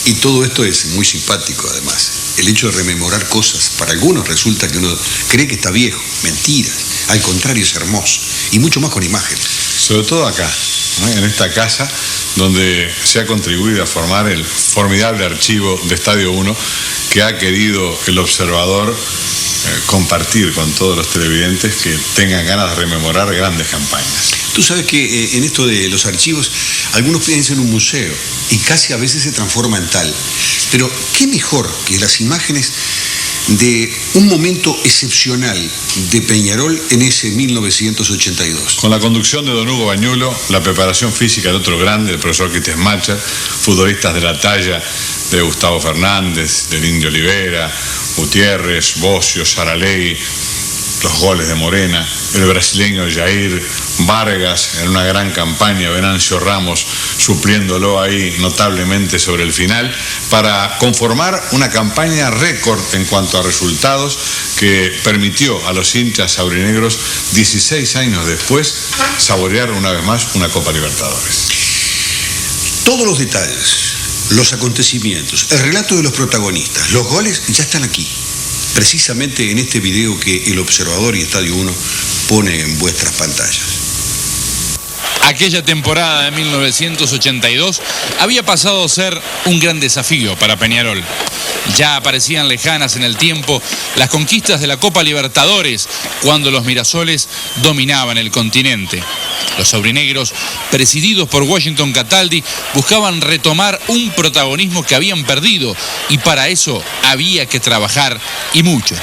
Y todo esto es muy simpático, además. El hecho de rememorar cosas, para algunos resulta que uno cree que está viejo. Mentira. Al contrario, es hermoso. Y mucho más con imágenes. Sobre todo acá, ¿no? En esta casa, donde se ha contribuido a formar el formidable archivo de Estadio 1 que ha querido el observador compartir con todos los televidentes que tengan ganas de rememorar grandes campañas. Tú sabes que en esto de los archivos, algunos piensan en un museo y casi a veces se transforma en tal. Pero qué mejor que las imágenes de un momento excepcional de Peñarol en ese 1982. Con la conducción de don Hugo Bañulo, la preparación física de otro grande, el profesor Quitesmacher, futbolistas de la talla de Gustavo Fernández, del Indio Olivera, Gutiérrez, Bocio, Saralegui, los goles de Morena, el brasileño Jair, Vargas en una gran campaña, Venancio Ramos supliéndolo ahí notablemente sobre el final, para conformar una campaña récord en cuanto a resultados que permitió a los hinchas aurinegros 16 años después saborear una vez más una Copa Libertadores. Todos los detalles, los acontecimientos, el relato de los protagonistas, los goles ya están aquí, precisamente en este video que El Observador y Estadio 1 pone en vuestras pantallas. Aquella temporada de 1982 había pasado a ser un gran desafío para Peñarol. Ya aparecían lejanas en el tiempo las conquistas de la Copa Libertadores cuando los Mirasoles dominaban el continente. Los aurinegros, presididos por Washington Cataldi, buscaban retomar un protagonismo que habían perdido y para eso había que trabajar y mucho.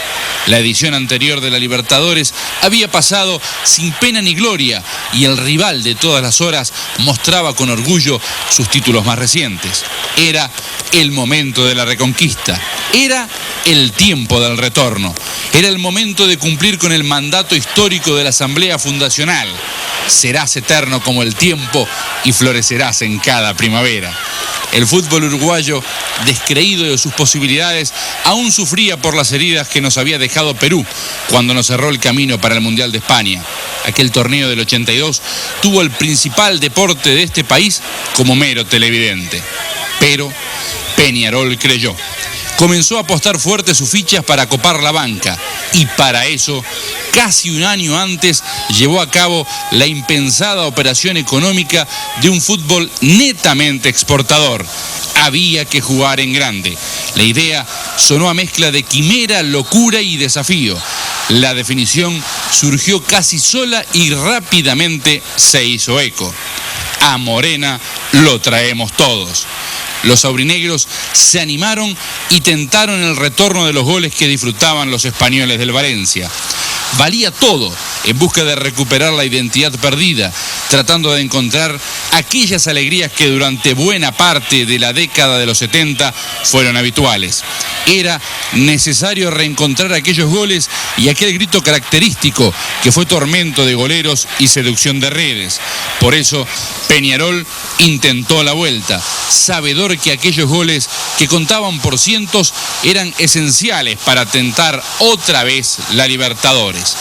La edición anterior de la Libertadores había pasado sin pena ni gloria y el rival de todas las horas mostraba con orgullo sus títulos más recientes. Era el momento de la reconquista, era el tiempo del retorno, era el momento de cumplir con el mandato histórico de la Asamblea Fundacional. Serás eterno como el tiempo y florecerás en cada primavera. El fútbol uruguayo, descreído de sus posibilidades, aún sufría por las heridas que nos había dejado Perú cuando nos cerró el camino para el Mundial de España. Aquel torneo del 82 tuvo el principal deporte de este país como mero televidente. Pero Peñarol creyó. Comenzó a apostar fuerte sus fichas para copar la banca y para eso, casi un año antes, llevó a cabo la impensada operación económica de un fútbol netamente exportador. Había que jugar en grande. La idea sonó a mezcla de quimera, locura y desafío. La definición surgió casi sola y rápidamente se hizo eco. A Morena lo traemos todos. Los aurinegros se animaron y tentaron el retorno de los goles que disfrutaban los españoles del Valencia. Valía todo en busca de recuperar la identidad perdida, tratando de encontrar aquellas alegrías que durante buena parte de la década de los 70 fueron habituales. Era necesario reencontrar aquellos goles y aquel grito característico que fue tormento de goleros y seducción de redes. Por eso, Peñarol intentó la vuelta, sabedor que aquellos goles que contaban por cientos eran esenciales para tentar otra vez la Libertadores.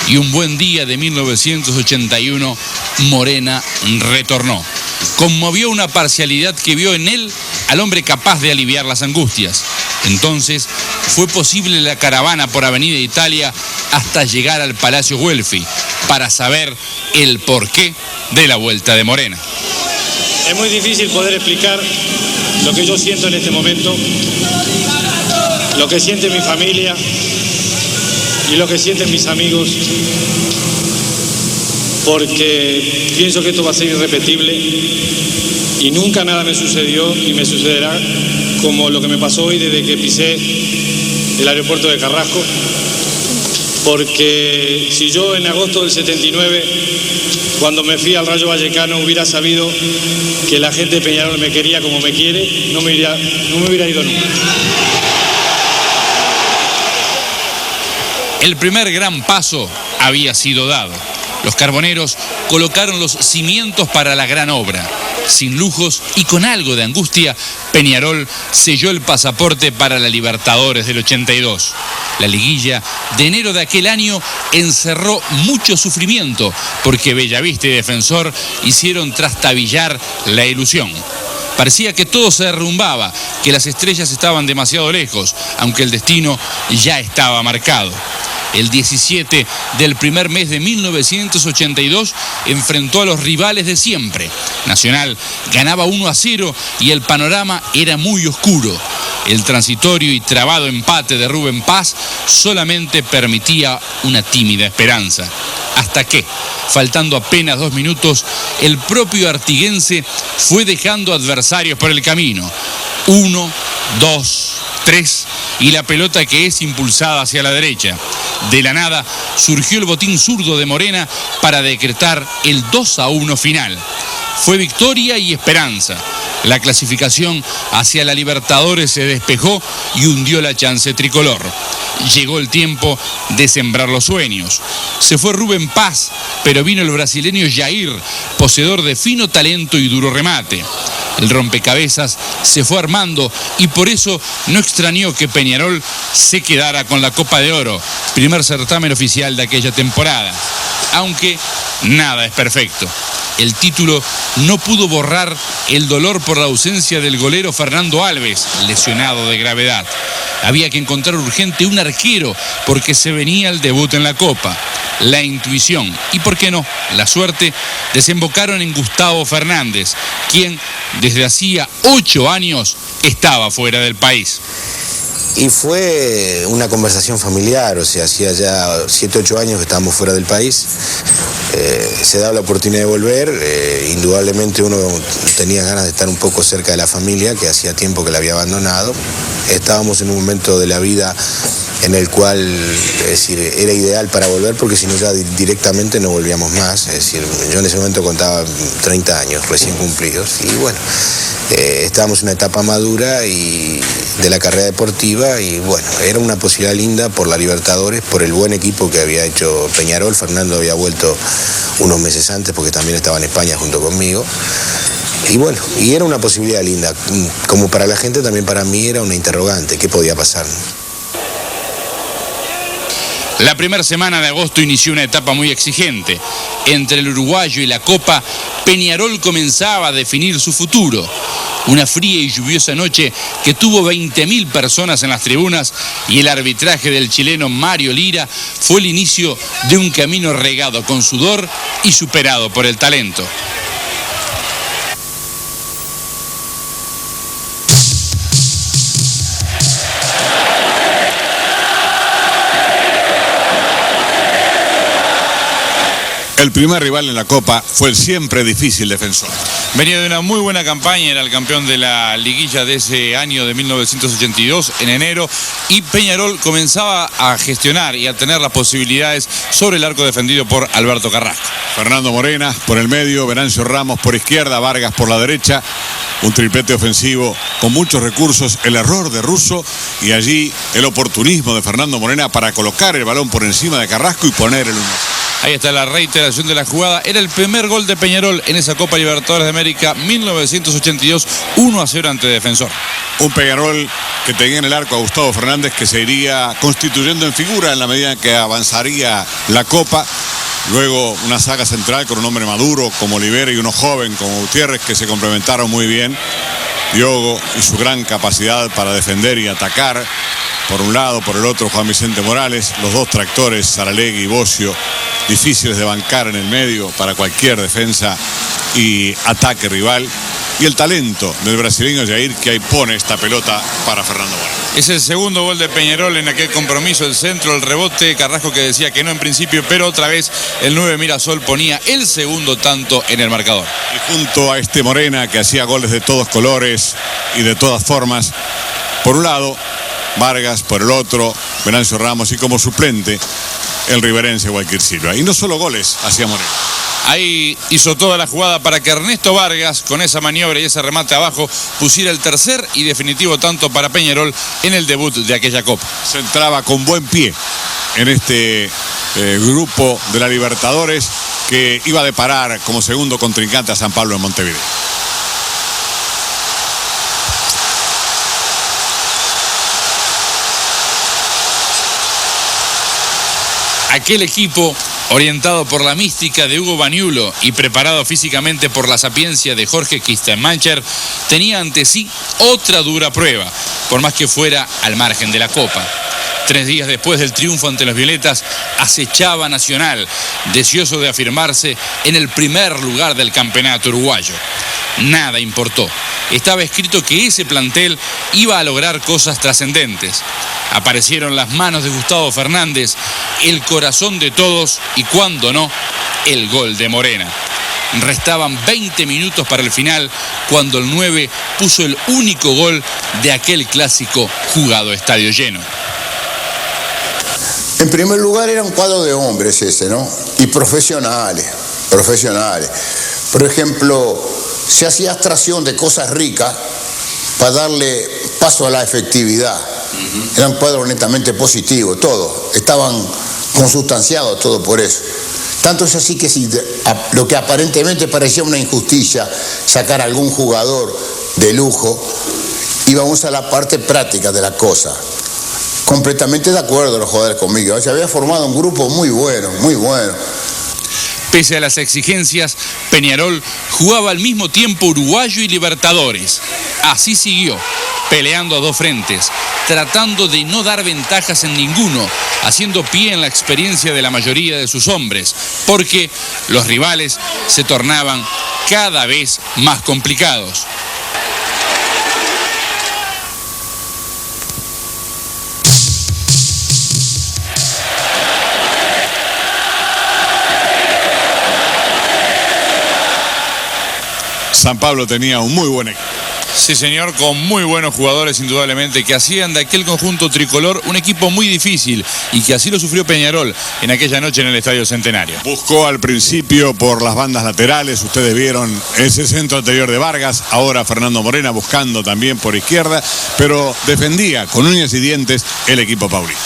Y un buen día de 1981, Morena retornó. Conmovió una parcialidad que vio en él al hombre capaz de aliviar las angustias. Entonces fue posible la caravana por Avenida Italia hasta llegar al Palacio Güelfi para saber el porqué de la vuelta de Morena. Es muy difícil poder explicar lo que yo siento en este momento, lo que siente mi familia y lo que sienten mis amigos, porque pienso que esto va a ser irrepetible y nunca nada me sucedió ni me sucederá como lo que me pasó hoy desde que pisé el aeropuerto de Carrasco, porque si yo en agosto del 79, cuando me fui al Rayo Vallecano, hubiera sabido que la gente de Peñarol me quería como me quiere, no me hubiera ido nunca. El primer gran paso había sido dado. Los carboneros colocaron los cimientos para la gran obra. Sin lujos y con algo de angustia, Peñarol selló el pasaporte para la Libertadores del 82. La liguilla de enero de aquel año encerró mucho sufrimiento porque Bellavista y Defensor hicieron trastabillar la ilusión. Parecía que todo se derrumbaba, que las estrellas estaban demasiado lejos, aunque el destino ya estaba marcado. El 17 del primer mes de 1982 enfrentó a los rivales de siempre. Nacional ganaba 1-0 y el panorama era muy oscuro. El transitorio y trabado empate de Rubén Paz solamente permitía una tímida esperanza. Hasta que, faltando apenas 2 minutos, el propio artiguense fue dejando adversarios por el camino. 1, 2, 3 y la pelota que es impulsada hacia la derecha. De la nada surgió el botín zurdo de Morena para decretar el 2-1 final. Fue victoria y esperanza. La clasificación hacia la Libertadores se despejó y hundió la chance tricolor. Llegó el tiempo de sembrar los sueños. Se fue Rubén Paz, pero vino el brasileño Jair, poseedor de fino talento y duro remate. El rompecabezas se fue armando y por eso no extrañó que Peñarol se quedara con la Copa de Oro, primer certamen oficial de aquella temporada. Aunque nada es perfecto. El título no pudo borrar el dolor por la ausencia del golero Fernando Alves, lesionado de gravedad. Había que encontrar urgente un arquero porque se venía el debut en la Copa. La intuición y, por qué no, la suerte desembocaron en Gustavo Fernández, quien desde hacía 8 años estaba fuera del país. Y fue una conversación familiar, o sea, hacía ya 7, 8 años que estábamos fuera del país. Se da la oportunidad de volver, indudablemente uno tenía ganas de estar un poco cerca de la familia, que hacía tiempo que la había abandonado. Estábamos en un momento de la vida en el cual, es decir, era ideal para volver porque si no ya directamente no volvíamos más. Es decir, yo en ese momento contaba 30 años recién cumplidos y bueno, estábamos en una etapa madura y de la carrera deportiva y bueno, era una posibilidad linda por la Libertadores, por el buen equipo que había hecho Peñarol. Fernando había vuelto unos meses antes porque también estaba en España junto conmigo. Y bueno, y era una posibilidad linda, como para la gente también para mí era una interrogante, ¿qué podía pasar? La primera semana de agosto inició una etapa muy exigente. Entre el uruguayo y la Copa, Peñarol comenzaba a definir su futuro. Una fría y lluviosa noche que tuvo 20.000 personas en las tribunas y el arbitraje del chileno Mario Lira fue el inicio de un camino regado con sudor y superado por el talento. El primer rival en la Copa fue el siempre difícil Defensor. Venía de una muy buena campaña, era el campeón de la liguilla de ese año de 1982, en enero, y Peñarol comenzaba a gestionar y a tener las posibilidades sobre el arco defendido por Alberto Carrasco. Fernando Morena por el medio, Venancio Ramos por izquierda, Vargas por la derecha. Un triplete ofensivo con muchos recursos, el error de Russo y allí el oportunismo de Fernando Morena para colocar el balón por encima de Carrasco y poner el 1. Ahí está la reiteración de la jugada. Era el primer gol de Peñarol en esa Copa Libertadores de América 1982, 1-0 ante Defensor. Un Peñarol que tenía en el arco a Gustavo Fernández que se iría constituyendo en figura en la medida en que avanzaría la Copa. Luego una saga central con un hombre maduro como Olivera y uno joven como Gutiérrez que se complementaron muy bien. Diogo y su gran capacidad para defender y atacar. Por un lado, por el otro Juan Vicente Morales, los dos tractores, Saralegui y Bocio, difíciles de bancar en el medio para cualquier defensa y ataque rival. Y el talento del brasileño Jair que ahí pone esta pelota para Fernando Moreno. Es el segundo gol de Peñarol en aquel compromiso, el centro, el rebote, Carrasco que decía que no en principio, pero otra vez el 9 Mirasol ponía el segundo tanto en el marcador. Y junto a este Morena que hacía goles de todos colores y de todas formas, por un lado Vargas, por el otro Venancio Ramos y como suplente el riverense Gualquir Silva. Y no solo goles hacía Morena. Ahí hizo toda la jugada para que Ernesto Vargas, con esa maniobra y ese remate abajo, pusiera el tercer y definitivo tanto para Peñarol en el debut de aquella Copa. Se entraba con buen pie en este grupo de la Libertadores que iba a deparar como segundo contrincante a San Pablo en Montevideo. Aquel equipo Orientado por la mística de Hugo Baniulo y preparado físicamente por la sapiencia de Jorge Kistenmacher, tenía ante sí otra dura prueba, por más que fuera al margen de la Copa. 3 días después del triunfo ante los violetas, acechaba Nacional, deseoso de afirmarse en el primer lugar del campeonato uruguayo. Nada importó. Estaba escrito que ese plantel iba a lograr cosas trascendentes. Aparecieron las manos de Gustavo Fernández, el corazón de todos y, cuando no, el gol de Morena. Restaban 20 minutos para el final cuando el 9 puso el único gol de aquel clásico jugado a estadio lleno. En primer lugar era un cuadro de hombres ese, ¿no? Y profesionales. Por ejemplo, se hacía abstracción de cosas ricas para darle paso a la efectividad. Era un cuadro netamente positivo, todo. Estaban consustanciados todo por eso. Tanto es así que si lo que aparentemente parecía una injusticia, sacar a algún jugador de lujo, íbamos a la parte práctica de la cosa. Completamente de acuerdo los jugadores conmigo. Se había formado un grupo muy bueno, muy bueno. Pese a las exigencias, Peñarol jugaba al mismo tiempo uruguayo y Libertadores. Así siguió, peleando a 2 frentes, tratando de no dar ventajas en ninguno, haciendo pie en la experiencia de la mayoría de sus hombres, porque los rivales se tornaban cada vez más complicados. San Pablo tenía un muy buen equipo. Sí, señor, con muy buenos jugadores indudablemente, que hacían de aquel conjunto tricolor un equipo muy difícil, y que así lo sufrió Peñarol en aquella noche en el Estadio Centenario. Buscó al principio por las bandas laterales, ustedes vieron ese centro anterior de Vargas, ahora Fernando Morena buscando también por izquierda, pero defendía con uñas y dientes el equipo paulista.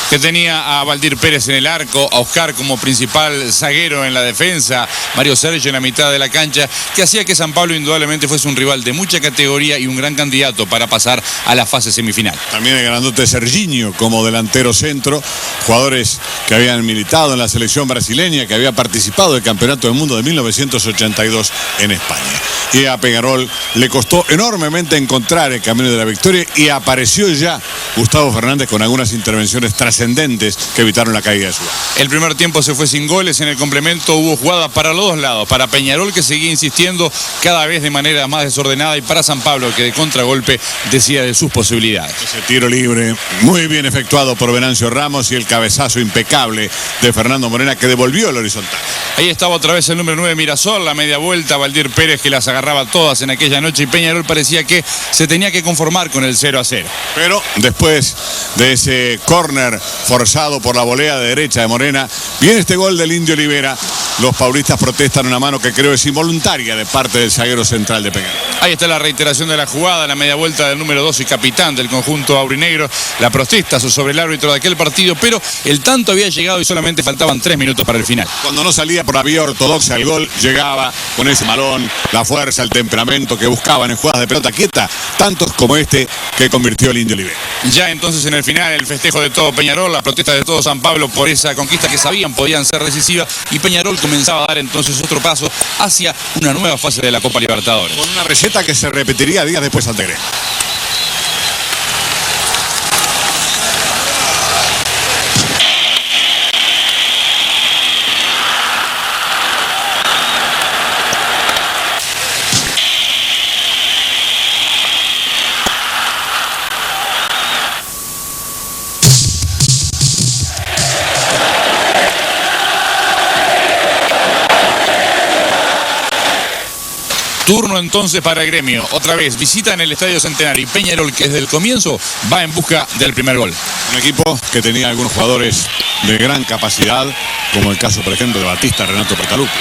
Que tenía a Valdir Pérez en el arco, a Oscar como principal zaguero en la defensa, Mario Sergio en la mitad de la cancha, que hacía que San Pablo indudablemente fuese un rival de mucha categoría y un gran candidato para pasar a la fase semifinal. También el grandote Serginho como delantero centro, jugadores que habían militado en la selección brasileña, que había participado del Campeonato del Mundo de 1982 en España. Y a Peñarol le costó enormemente encontrar el camino de la victoria, y apareció ya Gustavo Fernández con algunas intervenciones trascendentes que evitaron la caída de su barco. El primer tiempo se fue sin goles, en el complemento hubo jugadas para los dos lados, para Peñarol, que seguía insistiendo cada vez de manera más desordenada, y para San Pablo, que de contragolpe decía de sus posibilidades. Ese tiro libre muy bien efectuado por Venancio Ramos y el cabezazo impecable de Fernando Morena, que devolvió el horizontal. Ahí estaba otra vez el número 9 Mirasol, la media vuelta, Valdir Pérez, que las agarraba todas en aquella noche, y Peñarol parecía que se tenía que conformar con el 0-0. Pero después de ese córner forzado por la volea de derecha de Morena, viene este gol del Indio Olivera. Los paulistas protestan una mano que creo es involuntaria de parte del zaguero central de Peñarol. Ahí está la reiteración de la jugada, la media vuelta del número 2 y capitán del conjunto aurinegro. La protesta sobre el árbitro de aquel partido, pero el tanto había llegado y solamente faltaban 3 minutos para el final. Cuando no salía por la vía ortodoxa el gol, llegaba con ese malón, la fuerza, el temperamento que buscaban en jugadas de pelota quieta, tantos como este que convirtió el Indio Olivera. Ya entonces en el final, el festejo de todo Peñarol, la protesta de todo San Pablo por esa conquista que sabían podían ser decisivas, y Peñarol comenzaba a dar entonces otro paso hacia una nueva fase de la Copa Libertadores. Con una receta que se repetiría días después ante Gremio. Turno entonces para el Gremio. Otra vez visita en el Estadio Centenario, y Peñarol, que desde el comienzo va en busca del primer gol. Un equipo que tenía algunos jugadores de gran capacidad, como el caso, por ejemplo, de Batista, Renato Portaluppi.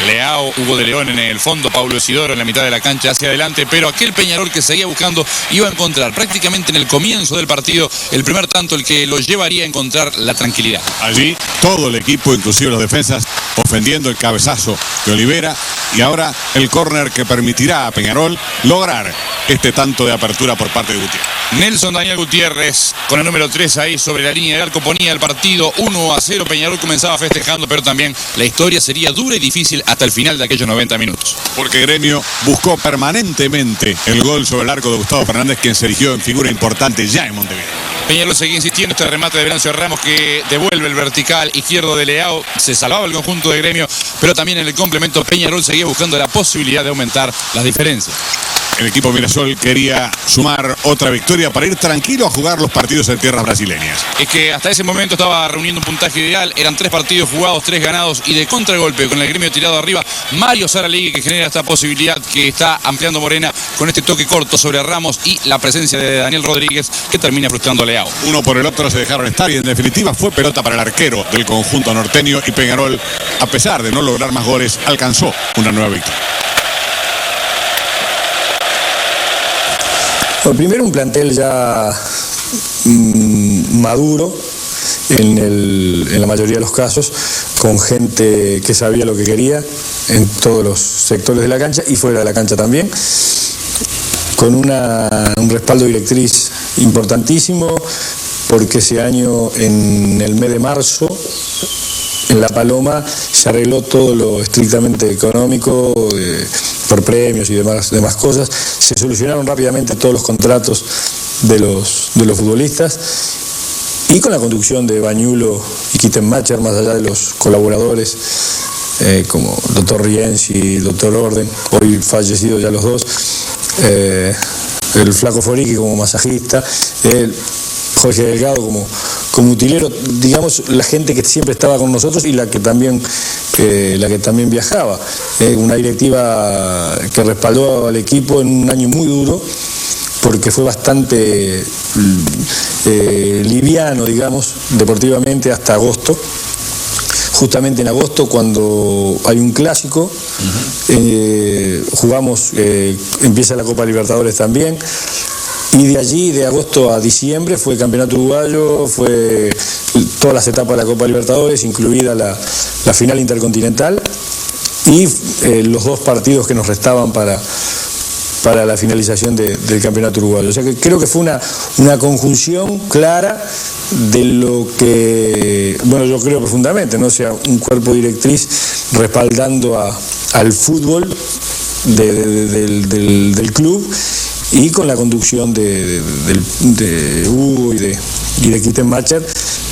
Leao, Hugo de León en el fondo, Paulo Isidoro en la mitad de la cancha hacia adelante, pero aquel Peñarol que seguía buscando iba a encontrar prácticamente en el comienzo del partido el primer tanto, el que lo llevaría a encontrar la tranquilidad. Allí todo el equipo, inclusive los defensas, ofendiendo el cabezazo de Olivera, y ahora el córner que permitirá a Peñarol lograr este tanto de apertura por parte de Gutiérrez. Nelson Daniel Gutiérrez con el número 3 ahí sobre la línea del arco ponía el partido 1-0. Peñarol comenzaba festejando, pero también la historia sería dura y difícil hasta el final de aquellos 90 minutos. Porque Gremio buscó permanentemente el gol sobre el arco de Gustavo Fernández, quien se erigió en figura importante ya en Montevideo. Peñarol seguía insistiendo, este remate de Venancio Ramos que devuelve el vertical izquierdo de Leao, se salvaba el conjunto de Gremio, pero también en el complemento Peñarol seguía buscando la posibilidad de aumentar las diferencias. El equipo Mirasol quería sumar otra victoria para ir tranquilo a jugar los partidos en tierras brasileñas. Es que hasta ese momento estaba reuniendo un puntaje ideal, eran 3 partidos jugados, 3 ganados, y de contragolpe con el Gremio tirado arriba, Mario Saralegui, que genera esta posibilidad que está ampliando Morena con este toque corto sobre Ramos y la presencia de Daniel Rodríguez, que termina frustrando a Leao. Uno por el otro se dejaron estar y en definitiva fue pelota para el arquero del conjunto norteño, y Peñarol, a pesar de no lograr más goles, alcanzó una nueva victoria. Bueno, primero un plantel ya maduro en la mayoría de los casos, con gente que sabía lo que quería en todos los sectores de la cancha y fuera de la cancha también, con un respaldo directriz importantísimo, porque ese año en el mes de marzo en La Paloma se arregló todo lo estrictamente económico, por premios y demás cosas. Se solucionaron rápidamente todos los contratos de los futbolistas, y con la conducción de Bañulo y Kittenmacher, más allá de los colaboradores como el doctor Rienzi y el doctor Orden, hoy fallecidos ya los dos, el Flaco Foricchi como masajista, Jorge Delgado como utilero, digamos, la gente que siempre estaba con nosotros y la que también viajaba. Una directiva que respaldó al equipo en un año muy duro, porque fue bastante liviano, digamos, deportivamente hasta agosto. Justamente en agosto, cuando hay un clásico, jugamos, empieza la Copa Libertadores también. Y de allí, de agosto a diciembre, fue el Campeonato Uruguayo, fue todas las etapas de la Copa Libertadores, incluida la final intercontinental, y los 2 partidos que nos restaban para la finalización del Campeonato Uruguayo. O sea que creo que fue una conjunción clara de lo que, bueno, yo creo profundamente, ¿no? O sea, un cuerpo directriz respaldando al fútbol del club, y con la conducción de Hugo y de Kittenmacher,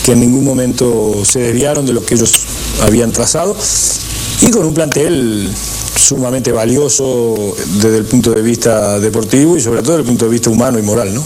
que en ningún momento se desviaron de lo que ellos habían trazado, y con un plantel sumamente valioso desde el punto de vista deportivo y sobre todo desde el punto de vista humano y moral, ¿no?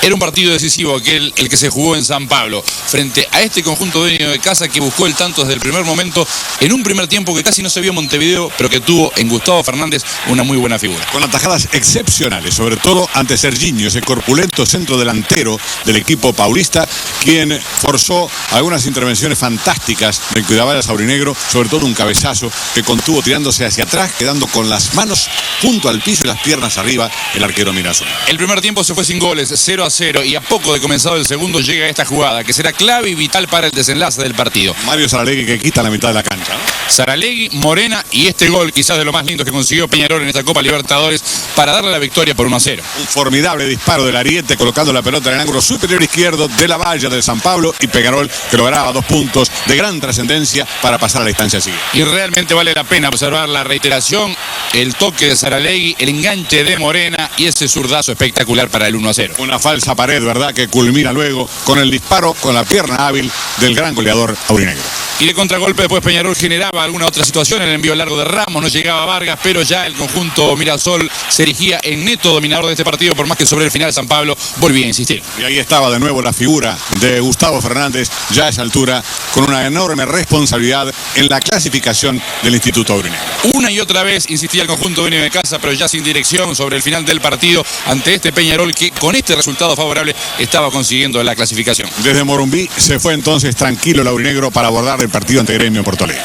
Era un partido decisivo aquel, el que se jugó en San Pablo, frente a este conjunto dueño de casa que buscó el tanto desde el primer momento, en un primer tiempo que casi no se vio en Montevideo, pero que tuvo en Gustavo Fernández una muy buena figura. Con atajadas excepcionales, sobre todo ante Serginho, ese corpulento centro delantero del equipo paulista, quien forzó algunas intervenciones fantásticas del cuidabala saurinegro, sobre todo un cabezazo que contuvo tirándose hacia atrás, quedando con las manos junto al piso y las piernas arriba el arquero Mirasol. El primer tiempo se fue sin goles, 0-0, y a poco de comenzado el segundo llega esta jugada, que será clave y vital para el desenlace del partido. Mario Saralegui, que quita la mitad de la cancha, ¿no? Saralegui, Morena y este gol, quizás de lo más lindo que consiguió Peñarol en esta Copa Libertadores, para darle la victoria por 1-0. Un formidable disparo del Ariete, colocando la pelota en el ángulo superior izquierdo de la valla de San Pablo, y Peñarol que lograba 2 puntos de gran trascendencia para pasar a la instancia siguiente. Y realmente vale la pena observar la reiteración, el toque de Saralegui, el enganche de Morena y ese zurdazo espectacular para el 1-0. Una falsa pared, ¿verdad?, que culmina luego con el disparo con la pierna hábil del gran goleador aurinegro. Y de contragolpe después Peñarol generaba alguna otra situación, el envío largo de Ramos, no llegaba Vargas, pero ya el conjunto Mirasol se erigía en neto dominador de este partido, por más que sobre el final San Pablo volvía a insistir. Y ahí estaba de nuevo la figura de Gustavo Fernández, ya a esa altura, con una enorme responsabilidad en la clasificación del Instituto Aurinegro. Una y otra vez insistía el conjunto dueño de casa, pero ya sin dirección sobre el final del partido ante este Peñarol que con este resultado favorable estaba consiguiendo la clasificación. Desde Morumbí se fue entonces tranquilo el aurinegro para abordar el partido ante Gremio en Porto Alegre.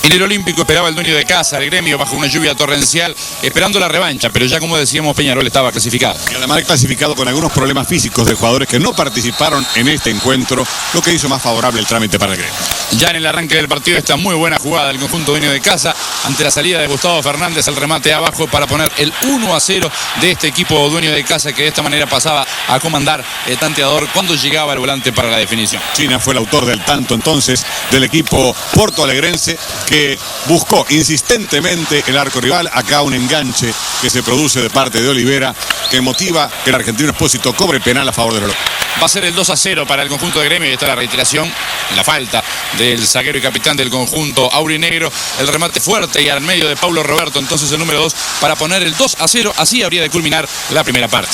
En el Olímpico esperaba el dueño de casa, el Gremio, bajo una lluvia torrencial, esperando la revancha, pero ya como decíamos, Peñarol estaba clasificado. Y además clasificado con algunos problemas físicos de jugadores que no participaron en este encuentro, lo que hizo más favorable el trámite para el Gremio. Ya en el arranque del partido, esta muy buena jugada del conjunto dueño de casa, ante la salida de Gustavo Fernández, el remate abajo para poner el 1-0 de este equipo dueño de casa, que de esta manera pasaba a comandar el tanteador cuando llegaba el volante para la definición. China fue el autor del tanto entonces del equipo portoalegrense, que buscó insistentemente el arco rival. Acá un enganche que se produce de parte de Olivera, que motiva que el argentino Expósito cobre penal a favor de los locales. Va a ser el 2-0 para el conjunto de Gremio y está la reiteración, la falta del zaguero y capitán del conjunto aurinegro, el remate fuerte y al medio de Paulo Roberto, entonces el número 2 para poner el 2-0, así habría de culminar la primera parte.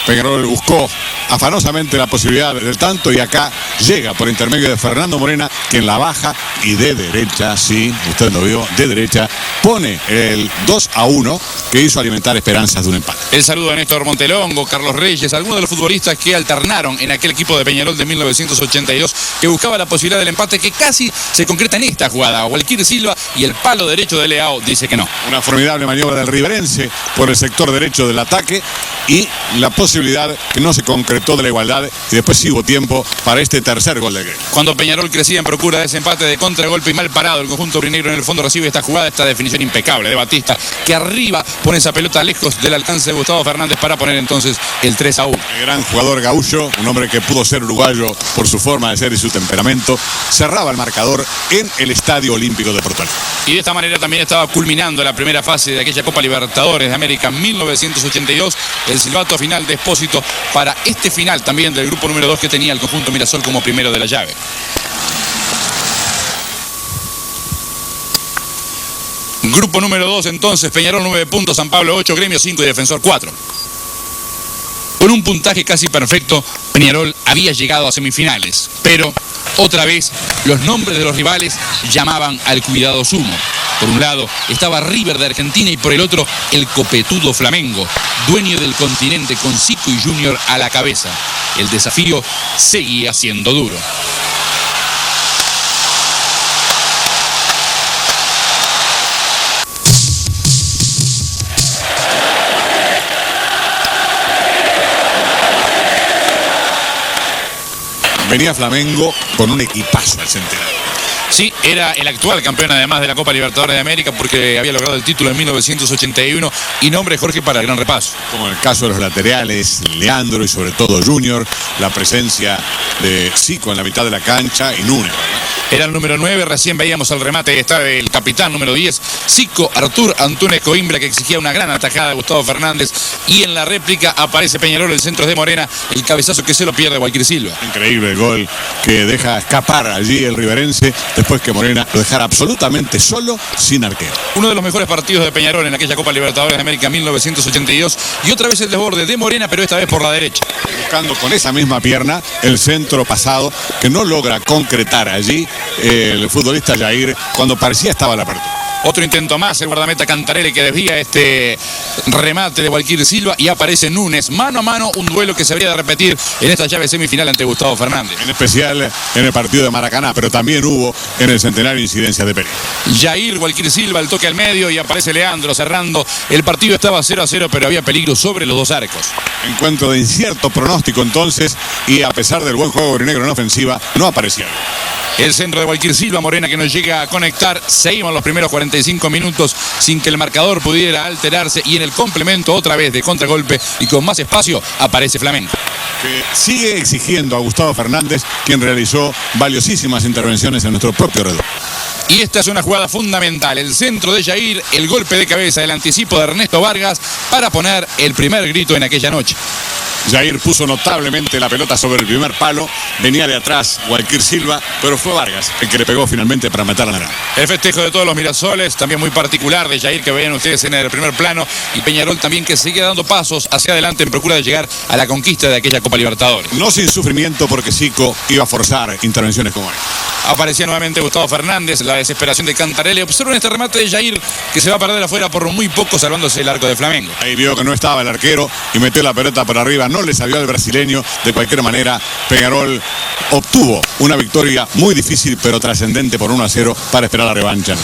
Peñarol buscó afanosamente la posibilidad del tanto y acá llega por intermedio de Fernando Morena, quien la baja y de derecha, sí, usted lo vio, de derecha, pone el 2-1 que hizo alimentar esperanzas de un empate. El saludo a Néstor Montelongo, Carlos Reyes, algunos de los futbolistas que alternaron en aquel equipo de Peñarol de 1982 que buscaba la posibilidad del empate, que casi se concreta en esta jugada. Walquir Silva y el palo derecho de Leao dice que no. Una formidable maniobra del riverense por el sector derecho del ataque y la posibilidad que no se concretó de la igualdad, y después sí hubo tiempo para este tercer gol de Gremio. Cuando Peñarol crecía en procura de ese empate de contragolpe y mal parado, el conjunto aurinegro en el fondo recibe esta jugada, esta definición impecable de Batista, que arriba pone esa pelota lejos del alcance de Gustavo Fernández para poner entonces el 3-1. El gran jugador Gaullo, un hombre que pudo ser uruguayo por su forma de ser y su temperamento, cerraba el marcador en el Estadio Olímpico de Porto Alegre. Y de esta manera también estaba culminando la primera fase de aquella Copa Libertadores de América 1982, el silbato final de Expósito para este final también del grupo número 2 que tenía el conjunto Mirasol como primero de la llave. Grupo número 2 entonces, Peñarol 9 puntos, San Pablo 8, Gremio 5 y Defensor 4. Con un puntaje casi perfecto, Peñarol había llegado a semifinales, pero otra vez los nombres de los rivales llamaban al cuidado sumo. Por un lado estaba River de Argentina y por el otro el copetudo Flamengo, dueño del continente con Zico y Junior a la cabeza. El desafío seguía siendo duro. Venía Flamengo con un equipazo al Centenario. Sí, era el actual campeón además de la Copa Libertadores de América porque había logrado el título en 1981 y nombre Jorge para el gran repaso. Como en el caso de los laterales, Leandro y sobre todo Junior, la presencia de Zico en la mitad de la cancha y Núñez. Era el número 9, recién veíamos el remate, estaba el capitán número 10, Zico Artur Antúnez Coimbra, que exigía una gran atajada de Gustavo Fernández, y en la réplica aparece Peñarol, el centro de Morena, el cabezazo que se lo pierde Walquir Silva. Increíble el gol que deja escapar allí el riverense después que Morena lo dejara absolutamente solo, sin arquero. Uno de los mejores partidos de Peñarol en aquella Copa Libertadores de América 1982 y otra vez el desborde de Morena, pero esta vez por la derecha. Buscando con esa misma pierna el centro pasado que no logra concretar allí el futbolista Jair cuando parecía estaba la apertura. Otro intento más, el guardameta Cantarelli que desvía este remate de Walquir Silva y aparece Núñez. Mano a mano, un duelo que se habría de repetir en esta llave semifinal ante Gustavo Fernández. En especial en el partido de Maracaná, pero también hubo en el Centenario incidencia de Pérez. Jair, Walquir Silva, el toque al medio y aparece Leandro cerrando. El partido estaba 0-0, pero había peligro sobre los dos arcos. Encuentro de incierto pronóstico entonces y a pesar del buen juego aurinegro en ofensiva, no aparecía. El centro de Walquir Silva, Morena que nos llega a conectar. Seguimos los primeros 45 minutos sin que el marcador pudiera alterarse y en el complemento otra vez de contragolpe y con más espacio aparece Flamengo. Que sigue exigiendo a Gustavo Fernández, quien realizó valiosísimas intervenciones en nuestro propio redor. Y esta es una jugada fundamental, el centro de Jair, el golpe de cabeza, el anticipo de Ernesto Vargas para poner el primer grito en aquella noche. Jair puso notablemente la pelota sobre el primer palo. Venía de atrás Gualquir Silva, pero fue Vargas el que le pegó finalmente para matar a la naranja. El festejo de todos los Mirasoles, también muy particular de Jair, que veían ustedes en el primer plano, y Peñarol también, que sigue dando pasos hacia adelante en procura de llegar a la conquista de aquella Copa Libertadores. No sin sufrimiento, porque Zico iba a forzar intervenciones como esta. Aparecía nuevamente Gustavo Fernández, la desesperación de Cantarelli. Observen este remate de Jair, que se va a perder afuera por muy poco, salvándose el arco de Flamengo. Ahí vio que no estaba el arquero y metió la pelota por arriba. No le salió al brasileño. De cualquier manera, Peñarol obtuvo una victoria muy difícil, pero trascendente, por 1-0 para esperar la revancha.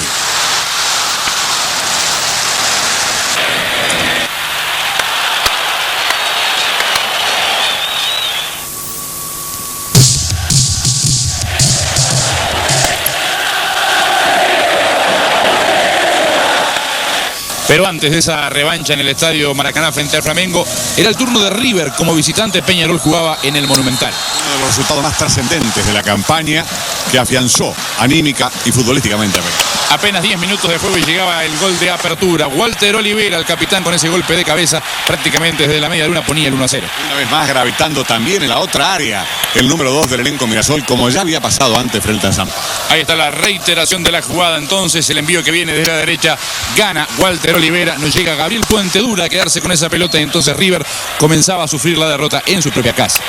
Pero antes de esa revancha en el estadio Maracaná frente al Flamengo, era el turno de River. Como visitante, Peñarol jugaba en el Monumental. Uno de los resultados más trascendentes de la campaña, que afianzó anímica y futbolísticamente a Peñarol. Apenas 10 minutos de juego y llegaba el gol de apertura. Walter Olivera, el capitán, con ese golpe de cabeza, prácticamente desde la media luna ponía el 1-0. Una vez más gravitando también en la otra área el número 2 del elenco Mirasol, como ya había pasado antes frente a San Pablo. Ahí está la reiteración de la jugada. Entonces el envío que viene desde la derecha, gana Walter Olivera, nos llega Gabriel Puentedura a quedarse con esa pelota, y entonces River comenzaba a sufrir la derrota en su propia casa.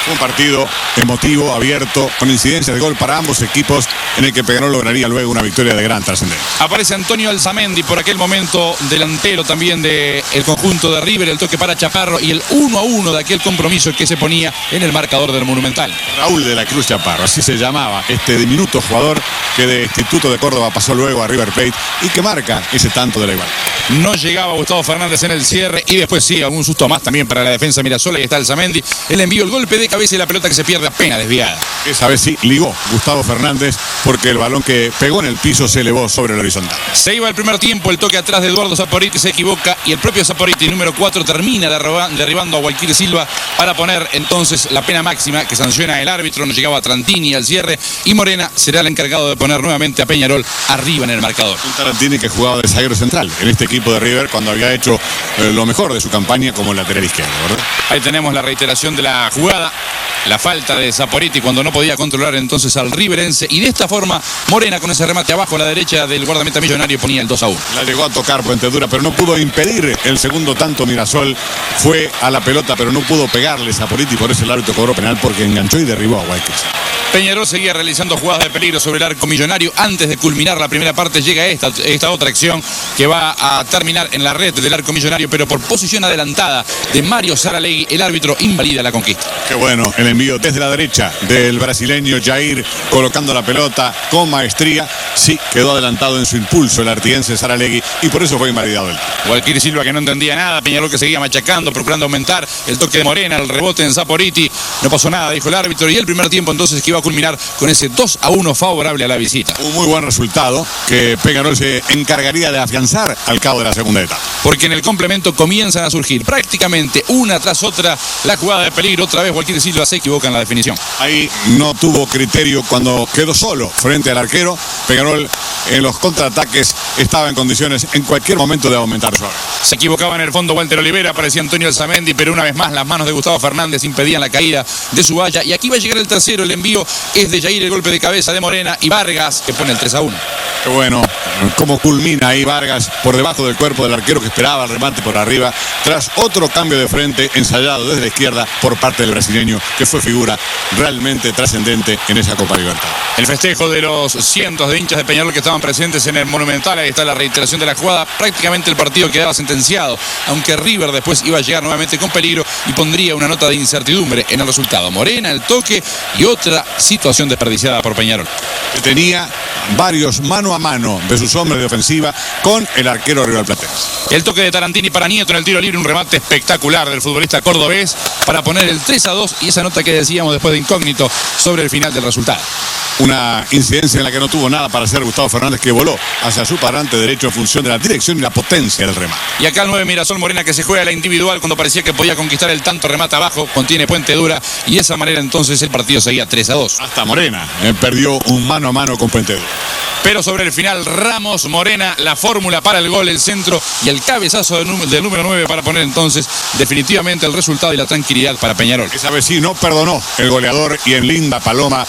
Fue un partido emotivo, abierto, con incidencia de gol para ambos equipos, en el que Peñarol lograría luego una victoria de gran trascendencia. Aparece Antonio Alzamendi, por aquel momento delantero también del conjunto de River, el toque para Chaparro y el 1-1 de aquel compromiso que se ponía en el marcador del Monumental. Raúl de la Cruz Chaparro, así se llamaba este diminuto jugador que de Instituto de Córdoba pasó luego a River Plate y que marca ese tanto de la igualdad. No llegaba Gustavo Fernández en el cierre, y después sí, algún susto más también para la defensa Mirasol. Ahí está Alzamendi, el envío, el golpe de cabeza y la pelota que se pierde apenas desviada. Esa vez sí ligó Gustavo Fernández, porque el balón que pegó en el piso se elevó sobre el horizontal. Se iba el primer tiempo, el toque atrás de Eduardo Saporiti, se equivoca, y el propio Saporiti, número 4, termina derribando a Gualquir Silva para poner entonces la pena máxima que sanciona el árbitro. Nos llegaba Trantini al cierre, y Morena será el encargado de poner nuevamente a Peñarol arriba en el marcador. Un Trantini que jugaba de zaguero central en este equipo de River cuando había hecho lo mejor de su campaña como lateral izquierdo, ¿verdad? Ahí tenemos la reiteración de la jugada, la falta de Saporiti cuando no podía controlar entonces al riverense, y de esta forma Morena, con ese remate abajo a la derecha del guardameta millonario, ponía el 2-1. La llegó a tocar Puentedura, pero no pudo impedir el segundo tanto. Mirasol fue a la pelota, pero no pudo pegarle Saporiti, por eso el árbitro cobró penal, porque enganchó y derribó a Gualquir. Peñarol seguía realizando jugadas de peligro sobre el arco millonario. Antes de culminar la primera parte llega esta otra acción que va a terminar en la red del arco millonario, pero por posición adelantada de Mario Saralegui, el árbitro invalida la conquista. Qué bueno el envío desde la derecha del brasileño Jair, colocando la pelota con maestría. Sí, quedó adelantado en su impulso el artiguense Saralegui, y por eso fue invalidado el tiro. Gualquir Silva, que no entendía nada, Peñarol que seguía machacando, procurando aumentar el toque de Morena, el rebote en Saporiti. No pasó nada, dijo el árbitro, y el primer tiempo entonces que iba a culminar con ese 2-1 favorable a la visita. Un muy buen resultado que Peñarol se encargaría de afianzar al cabo de la segunda etapa. Porque en el complemento comienzan a surgir prácticamente una tras otra la jugada de peligro. Otra vez Gualquir Silva se equivoca en la definición. Ahí no tuvo criterio cuando quedó solo frente al arquero. Peñarol en los contraataques estaba en condiciones en cualquier momento de aumentar su arco. Se equivocaba en el fondo Walter Olivera, aparecía Antonio Alzamendi, pero una vez más las manos de Gustavo Fernández impedían la caída de su valla. Y aquí va a llegar el tercero, el envío es de Jair, el golpe de cabeza de Morena, y Vargas que pone el 3-1. Qué bueno, cómo culmina ahí Vargas por debajo del cuerpo del arquero que esperaba el remate por arriba, tras otro cambio de frente ensayado desde la izquierda por parte del brasileño, que fue figura realmente trascendente en esa Copa Libertad. El festejo de los cientos de hinchas de Peñarol que estaban presentes en el Monumental. Ahí está la reiteración de la jugada. Prácticamente el partido quedaba sentenciado, aunque River después iba a llegar nuevamente con peligro y pondría una nota de incertidumbre en el resultado. Morena, el toque y otra situación desperdiciada por Peñarol. Que tenía varios mano a mano de sus hombres de ofensiva con el arquero riverplatense. El toque de Tarantini para Nieto en el tiro libre, un remate espectacular del futbolista cordobés para poner el 3-2, y esa nota que decíamos después de incógnito sobre el final del resultado. Una incidencia en la que no tuvo nada para hacer Gustavo Fernández, que voló hacia su parante derecho en función de la dirección y la potencia del remate. Y acá el 9 Mirasol Morena, que se juega la individual cuando parecía que podía conquistar el tanto, remata abajo, contiene Puentedura, y de esa manera entonces el partido seguía 3-2. Hasta Morena perdió un mano a mano con Puentedura. Pero sobre el final, Ramos, Morena, la fórmula para el gol, el centro y el cabezazo del número 9 para poner entonces definitivamente el resultado y la tranquilidad para Peñarol. Esa vez sí no perdonó el goleador y en linda paloma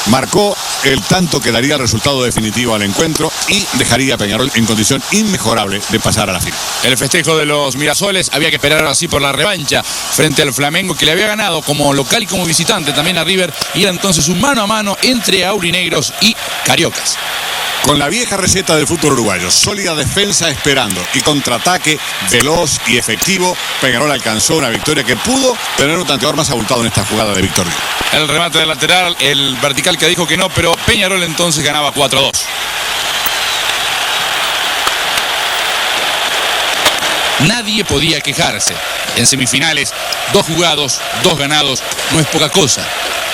marcó el tanto que daría el resultado definitivo al encuentro y dejaría a Peñarol en condición inmejorable de pasar a la final. El festejo de los Mirasoles había que esperar así por la revancha frente al Flamengo, que le había ganado como local y como visitante también a River, y era entonces un mano a mano entre aurinegros y cariocas. Con la vieja receta del fútbol uruguayo, sólida defensa esperando y contraataque veloz y efectivo, Peñarol alcanzó una victoria que pudo tener un tanteador más abultado en esta jugada de Víctor Díaz. El remate del lateral, el vertical que dijo que no, pero Peñarol entonces ganaba 4-2. Nadie podía quejarse. En semifinales, 2 jugados, 2 ganados, no es poca cosa.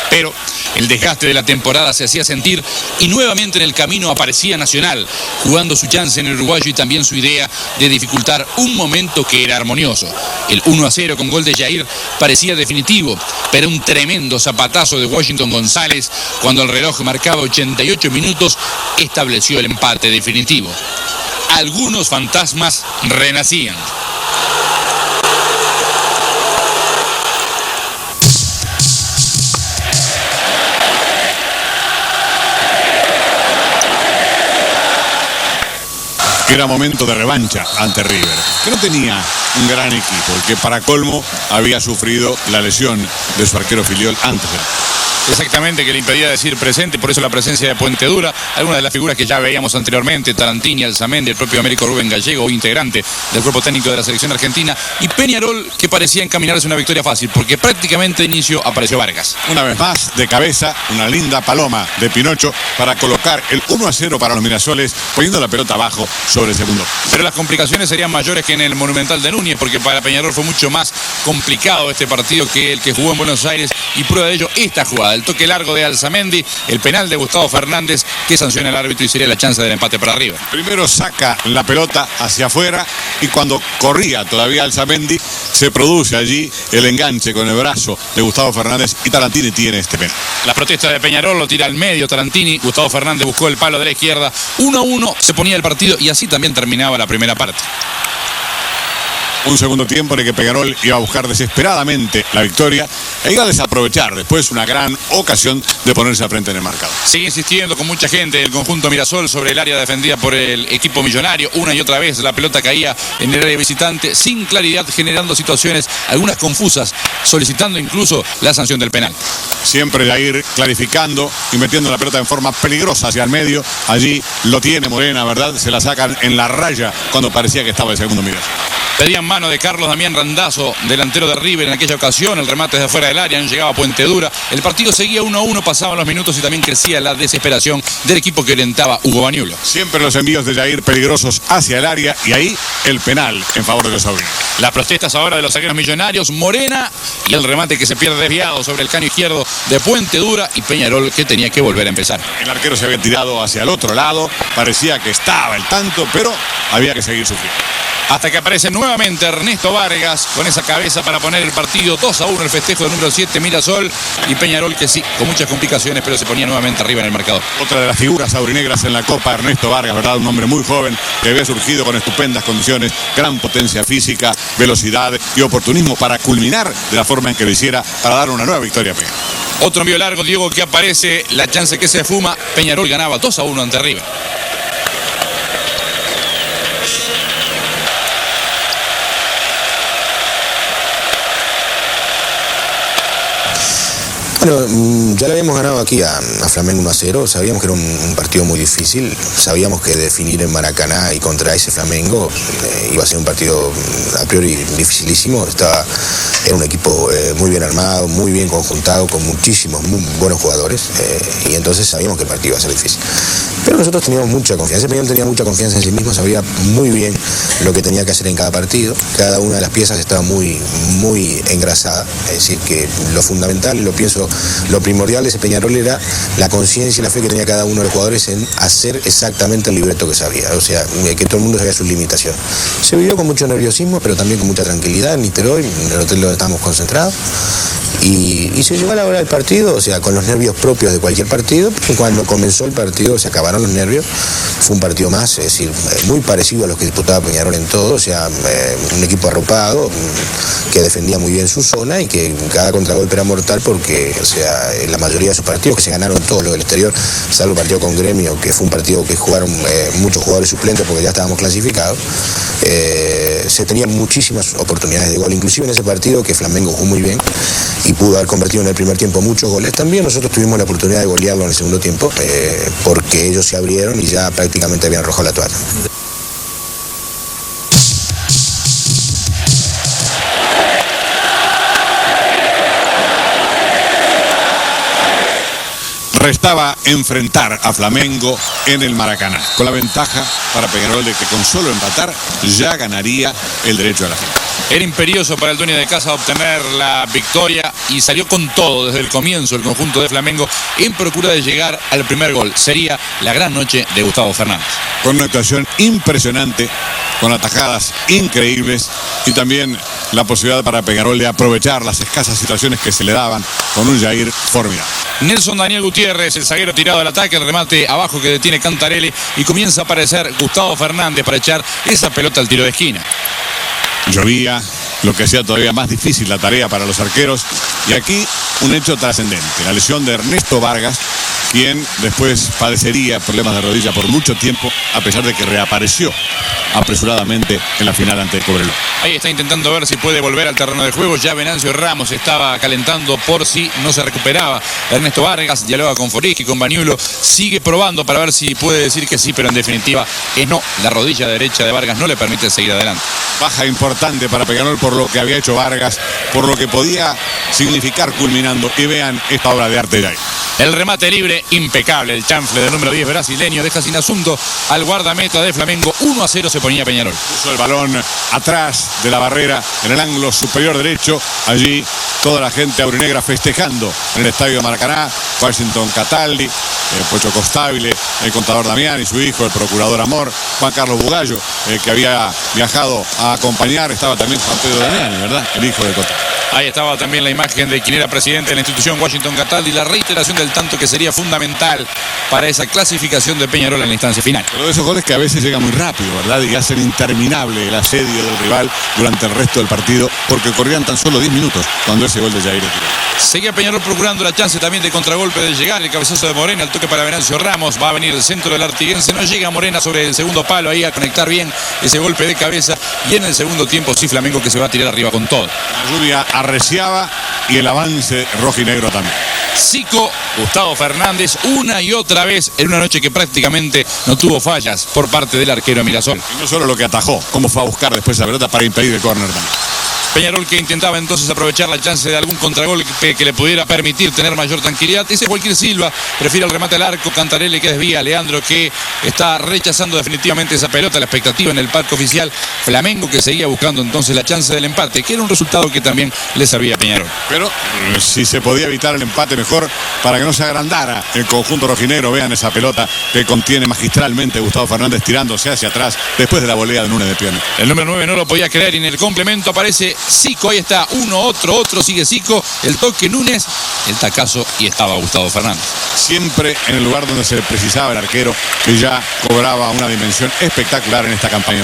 Pero el desgaste de la temporada se hacía sentir y nuevamente en el camino aparecía Nacional, jugando su chance en el uruguayo y también su idea de dificultar un momento que era armonioso. El 1-0 con gol de Jair parecía definitivo, pero un tremendo zapatazo de Washington González, cuando el reloj marcaba 88 minutos, estableció el empate definitivo. Algunos fantasmas renacían. Era momento de revancha ante River, que no tenía un gran equipo, el que para colmo había sufrido la lesión de su arquero filial antes de... Exactamente, que le impedía decir presente, por eso la presencia de Puente Dura, algunas de las figuras que ya veíamos anteriormente, Tarantini, Alzamendi, el propio Américo Rubén Gallego, integrante del cuerpo técnico de la selección argentina, y Peñarol, que parecía encaminarse a una victoria fácil, porque prácticamente de inicio apareció Vargas. Una vez más, de cabeza, una linda paloma de Pinocho para colocar el 1-0 para los Mirasoles, poniendo la pelota abajo sobre el segundo. Pero las complicaciones serían mayores que en el Monumental de Núñez, porque para Peñarol fue mucho más complicado este partido que el que jugó en Buenos Aires, y prueba de ello esta jugada. El toque largo de Alzamendi, el penal de Gustavo Fernández que sanciona el árbitro y sería la chance del empate para River. Primero saca la pelota hacia afuera y cuando corría todavía Alzamendi se produce allí el enganche con el brazo de Gustavo Fernández y Tarantini tiene este penal. La protesta de Peñarol lo tira al medio Tarantini, Gustavo Fernández buscó el palo de la izquierda, 1-1 se ponía el partido y así también terminaba la primera parte. Un segundo tiempo en el que Peñarol iba a buscar desesperadamente la victoria e iba a desaprovechar después una gran ocasión de ponerse al frente en el marcador. Sigue insistiendo con mucha gente el conjunto Mirasol sobre el área defendida por el equipo millonario. Una y otra vez la pelota caía en el área visitante sin claridad, generando situaciones algunas confusas, solicitando incluso la sanción del penal. Siempre Jair clarificando y metiendo la pelota en forma peligrosa hacia el medio. Allí lo tiene Morena, ¿verdad? Se la sacan en la raya cuando parecía que estaba el segundo Mirasol. Pedían mano de Carlos Damián Randazzo, delantero de River en aquella ocasión, el remate desde afuera del área, no llegaba Puente Dura. El partido seguía 1-1, pasaban los minutos y también crecía la desesperación del equipo que orientaba Hugo Baniulo. Siempre los envíos de Jair peligrosos hacia el área y ahí el penal en favor de los aurinegros. Las protestas ahora de los zagueros millonarios, Morena y el remate que se pierde desviado sobre el caño izquierdo de Puente Dura y Peñarol que tenía que volver a empezar. El arquero se había tirado hacia el otro lado, parecía que estaba el tanto, pero había que seguir sufriendo. Hasta que aparece nuevamente Ernesto Vargas con esa cabeza para poner el partido 2-1, el festejo del número 7 Mirasol y Peñarol que sí, con muchas complicaciones, pero se ponía nuevamente arriba en el marcador. Otra de las figuras aurinegras en la Copa, Ernesto Vargas, ¿verdad? Un hombre muy joven que había surgido con estupendas condiciones, gran potencia física, velocidad y oportunismo para culminar de la forma en que lo hiciera para dar una nueva victoria a Peñarol. Otro envío largo, Diego, que aparece, la chance que se fuma, Peñarol ganaba 2-1 ante River. Bueno, ya le habíamos ganado aquí a Flamengo 1-0, sabíamos que era un partido muy difícil, sabíamos que definir en Maracaná y contra ese Flamengo iba a ser un partido a priori dificilísimo. Era un equipo muy bien armado, muy bien conjuntado, con muchísimos muy buenos jugadores, y entonces sabíamos que el partido iba a ser difícil. Pero nosotros teníamos mucha confianza, Peñarol tenía mucha confianza en sí mismo, sabía muy bien lo que tenía que hacer en cada partido, cada una de las piezas estaba muy engrasada, es decir, que lo fundamental, lo pienso, lo primordial de ese Peñarol era la conciencia y la fe que tenía cada uno de los jugadores en hacer exactamente el libreto que sabía, o sea, que todo el mundo sabía sus limitaciones. Se vivió con mucho nerviosismo, pero también con mucha tranquilidad en Niterói, en el hotel donde estábamos concentrados, Y se llegó a la hora del partido, o sea, con los nervios propios de cualquier partido. Cuando comenzó el partido se acabaron los nervios, fue un partido más, es decir, muy parecido a los que disputaba Peñarol en todo, o sea, un equipo arropado, que defendía muy bien su zona y que cada contragolpe era mortal porque, o sea, en la mayoría de sus partidos, que se ganaron todos los del exterior, salvo el partido con Gremio, que fue un partido que jugaron muchos jugadores suplentes porque ya estábamos clasificados, se tenían muchísimas oportunidades de gol, inclusive en ese partido que Flamengo jugó muy bien y pudo haber convertido en el primer tiempo muchos goles. También nosotros tuvimos la oportunidad de golearlo en el segundo tiempo porque ellos se abrieron y ya prácticamente habían arrojado la toalla. Restaba enfrentar a Flamengo en el Maracaná, con la ventaja para Peñarol de que con solo empatar ya ganaría el derecho a la final. Era imperioso para el dueño de casa obtener la victoria y salió con todo desde el comienzo el conjunto de Flamengo en procura de llegar al primer gol. Sería la gran noche de Gustavo Fernández. Con una actuación impresionante, con atajadas increíbles y también la posibilidad para Peñarol de aprovechar las escasas situaciones que se le daban con un Jair formidable. Nelson Daniel Gutiérrez, el zaguero tirado al ataque, el remate abajo que detiene Cantarelli y comienza a aparecer Gustavo Fernández para echar esa pelota al tiro de esquina. Llovía, lo que hacía todavía más difícil la tarea para los arqueros. Y aquí un hecho trascendente, la lesión de Ernesto Vargas, quien después padecería problemas de rodilla por mucho tiempo, a pesar de que reapareció apresuradamente en la final ante Cobreloa. Ahí está intentando ver si puede volver al terreno de juego. Ya Venancio Ramos estaba calentando por si no se recuperaba Ernesto Vargas. Dialoga con Forisky, con Baniulo. Sigue probando para ver si puede decir que sí, pero en definitiva es no. La rodilla derecha de Vargas no le permite seguir adelante. Baja importante para Peñarol por lo que había hecho Vargas, por lo que podía significar culminando. Y vean esta obra de arte de ahí. El remate libre, impecable. El chanfle del número 10 brasileño deja sin asunto al guardameta de Flamengo. 1-0 se ponía Peñarol. Puso el balón atrás de la barrera en el ángulo superior derecho. Allí toda la gente aurinegra festejando en el estadio de Maracaná. Washington Cataldi, Pocho Costabile, el contador Damián y su hijo, el procurador Amor, Juan Carlos Bugallo, que había viajado a acompañar. Estaba también Juan Pedro Damián, ¿verdad? El hijo del contador. Ahí estaba también la imagen de quien era presidente de la institución, Washington Cataldi, y la reiteración del tanto que sería fundamental para esa clasificación de Peñarol en la instancia final. Pero de esos goles que a veces llegan muy rápido, ¿verdad? Y hacen interminable el asedio del rival durante el resto del partido, porque corrían tan solo 10 minutos cuando ese gol de Jair tiró. Seguía Peñarol procurando la chance también de contragolpe de llegar, el cabezazo de Morena, el toque para Venancio Ramos, va a venir el centro del artiguense, no llega Morena sobre el segundo palo ahí a conectar bien ese golpe de cabeza, y en el segundo tiempo sí Flamengo que se va a tirar arriba con todo. La lluvia arreciaba y el avance rojinegro también. Zico, Gustavo Fernández, una y otra vez en una noche que prácticamente no tuvo fallas por parte del arquero Mirasol. Y no solo lo que atajó, cómo fue a buscar después la pelota para impedir el córner también. Peñarol que intentaba entonces aprovechar la chance de algún contragolpe que le pudiera permitir tener mayor tranquilidad. Ese cualquier Silva prefiere el remate al arco. Cantarelli que desvía. Leandro que está rechazando definitivamente esa pelota. La expectativa en el palco oficial. Flamengo que seguía buscando entonces la chance del empate, que era un resultado que también le servía a Peñarol. Pero si se podía evitar el empate mejor para que no se agrandara el conjunto rojinegro. Vean esa pelota que contiene magistralmente Gustavo Fernández tirándose hacia atrás después de la volea de Núñez de Pierna. El número 9 no lo podía creer y en el complemento aparece Zico, ahí está, uno, otro, sigue Zico, el toque Núñez, el tacazo y estaba Gustavo Fernández. Siempre en el lugar donde se precisaba el arquero, que ya cobraba una dimensión espectacular en esta campaña.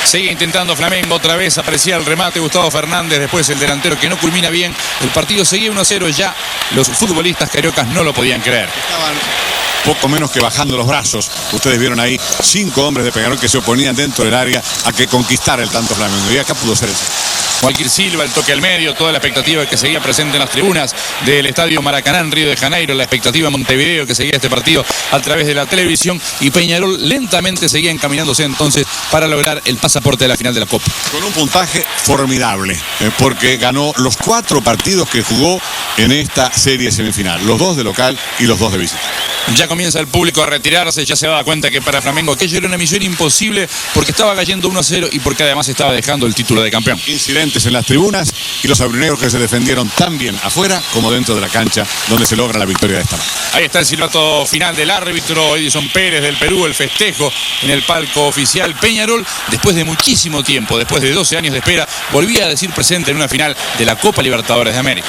Sigue intentando Flamengo, otra vez aparecía el remate Gustavo Fernández, después el delantero que no culmina bien, el partido seguía 1-0, ya los futbolistas cariocas no lo podían creer. Estaban poco menos que bajando los brazos. Ustedes vieron ahí 5 hombres de Peñarol que se oponían dentro del área a que conquistara el tanto Flamengo, y acá pudo ser eso. Joaquín Silva, el toque al medio, toda la expectativa que seguía presente en las tribunas del estadio Maracaná en Río de Janeiro, la expectativa en Montevideo que seguía este partido a través de la televisión, y Peñarol lentamente seguía encaminándose entonces para lograr el pasaporte de la final de la Copa. Con un puntaje formidable, porque ganó los 4 partidos que jugó en esta serie semifinal, los 2 de local y los 2 de visita. Ya comienza el público a retirarse, ya se daba cuenta que para Flamengo aquello era una misión imposible porque estaba cayendo 1-0 y porque además estaba dejando el título de campeón. Incidentes en las tribunas y los aurinegros que se defendieron tan bien afuera como dentro de la cancha, donde se logra la victoria de esta manera. Ahí está el silbato final del árbitro Edison Pérez del Perú, el festejo en el palco oficial. Peñarol, después de muchísimo tiempo, después de 12 años de espera, volvía a decir presente en una final de la Copa Libertadores de América.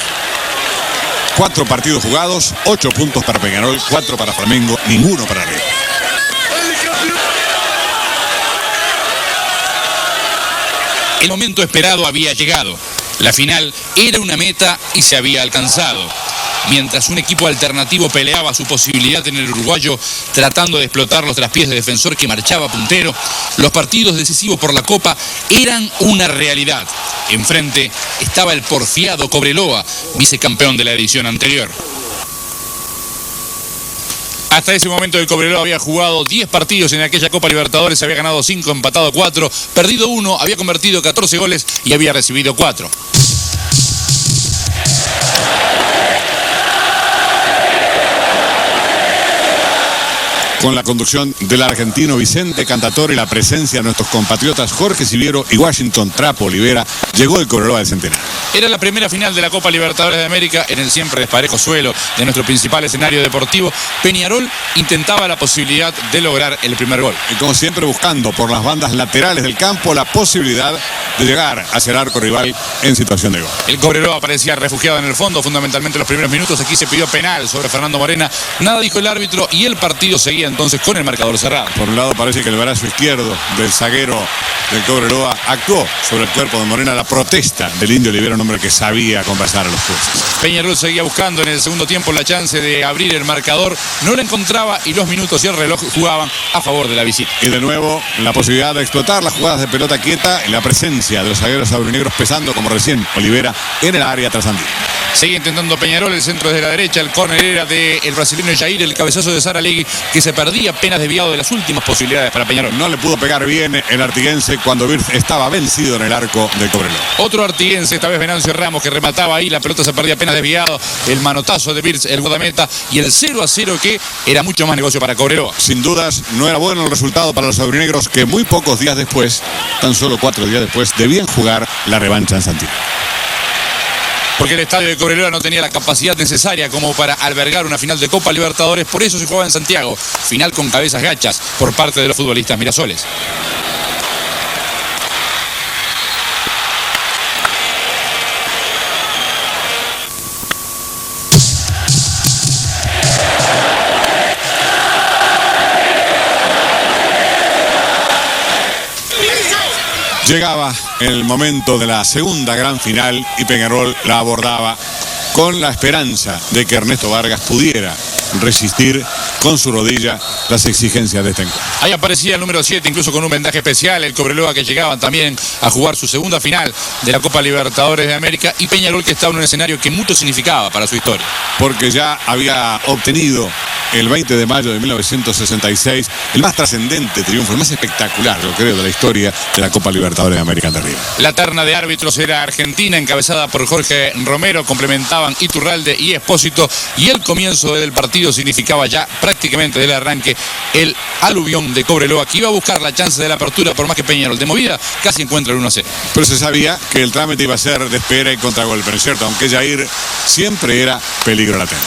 4 partidos jugados, 8 puntos para Peñarol, 4 para Flamengo, ninguno para River. El momento esperado había llegado. La final era una meta y se había alcanzado. Mientras un equipo alternativo peleaba su posibilidad en el uruguayo, tratando de explotar los traspiés de Defensor que marchaba puntero, los partidos decisivos por la Copa eran una realidad. Enfrente estaba el porfiado Cobreloa, vicecampeón de la edición anterior. Hasta ese momento el Cobreloa había jugado 10 partidos en aquella Copa Libertadores, había ganado 5, empatado 4, perdido 1, había convertido 14 goles y había recibido 4. Con la conducción del argentino Vicente Cantatore y la presencia de nuestros compatriotas Jorge Siviero y Washington Trapo Olivera, llegó el Cobreloa del Centenario. Era la primera final de la Copa Libertadores de América en el siempre desparejo suelo de nuestro principal escenario deportivo. Peñarol intentaba la posibilidad de lograr el primer gol. Y como siempre buscando por las bandas laterales del campo la posibilidad de llegar hacia el arco rival en situación de gol. El Cobreloa parecía refugiado en el fondo, fundamentalmente en los primeros minutos. Aquí se pidió penal sobre Fernando Morena. Nada dijo el árbitro y el partido seguía entonces con el marcador cerrado. Por un lado parece que el brazo izquierdo del zaguero del Cobreloa actuó sobre el cuerpo de Morena la protesta del Indio Olivera, un hombre que sabía conversar a los jueces. Peñarol seguía buscando en el segundo tiempo la chance de abrir el marcador, no la encontraba y los minutos y el reloj jugaban a favor de la visita. Y de nuevo la posibilidad de explotar las jugadas de pelota quieta y la presencia de los zagueros aurinegros pesando como recién Olivera en el área trasandina. Sigue intentando Peñarol, el centro desde la derecha, el córner era del brasileño Jair, el cabezazo de Saralegui que se perdía apenas desviado de las últimas posibilidades para Peñarol. No le pudo pegar bien el artiguense cuando Birth estaba vencido en el arco del Cobreloa. Otro artiguense, esta vez Venancio Ramos, que remataba ahí, la pelota se perdía apenas desviado, el manotazo de Birth, el guardameta, y el 0-0 que era mucho más negocio para Cobreloa. Sin dudas, no era bueno el resultado para los aurinegros que muy pocos días después, tan solo 4 días después, debían jugar la revancha en Santiago. Porque el estadio de Cobreloa no tenía la capacidad necesaria como para albergar una final de Copa Libertadores, por eso se jugaba en Santiago, final con cabezas gachas por parte de los futbolistas mirasoles. Llegaba el momento de la segunda gran final y Peñarol la abordaba con la esperanza de que Ernesto Vargas pudiera resistir con su rodilla las exigencias de este encuentro. Ahí aparecía el número 7, incluso con un vendaje especial, el Cobreloa que llegaba también a jugar su segunda final de la Copa Libertadores de América y Peñarol que estaba en un escenario que mucho significaba para su historia. Porque ya había obtenido el 20 de mayo de 1966 el más trascendente triunfo, el más espectacular, yo creo, de la historia de la Copa Libertadores de América de River. La terna de árbitros era argentina, encabezada por Jorge Romero, complementaban Iturralde y Espósito, y el comienzo del partido significaba ya prácticamente del arranque el aluvión de Cobreloa, que iba a buscar la chance de la apertura, por más que Peñarol de movida casi encuentra el 1-0. Pero se sabía que el trámite iba a ser de espera y contragolpe, ¿no es cierto? Aunque Jair siempre era peligro latente.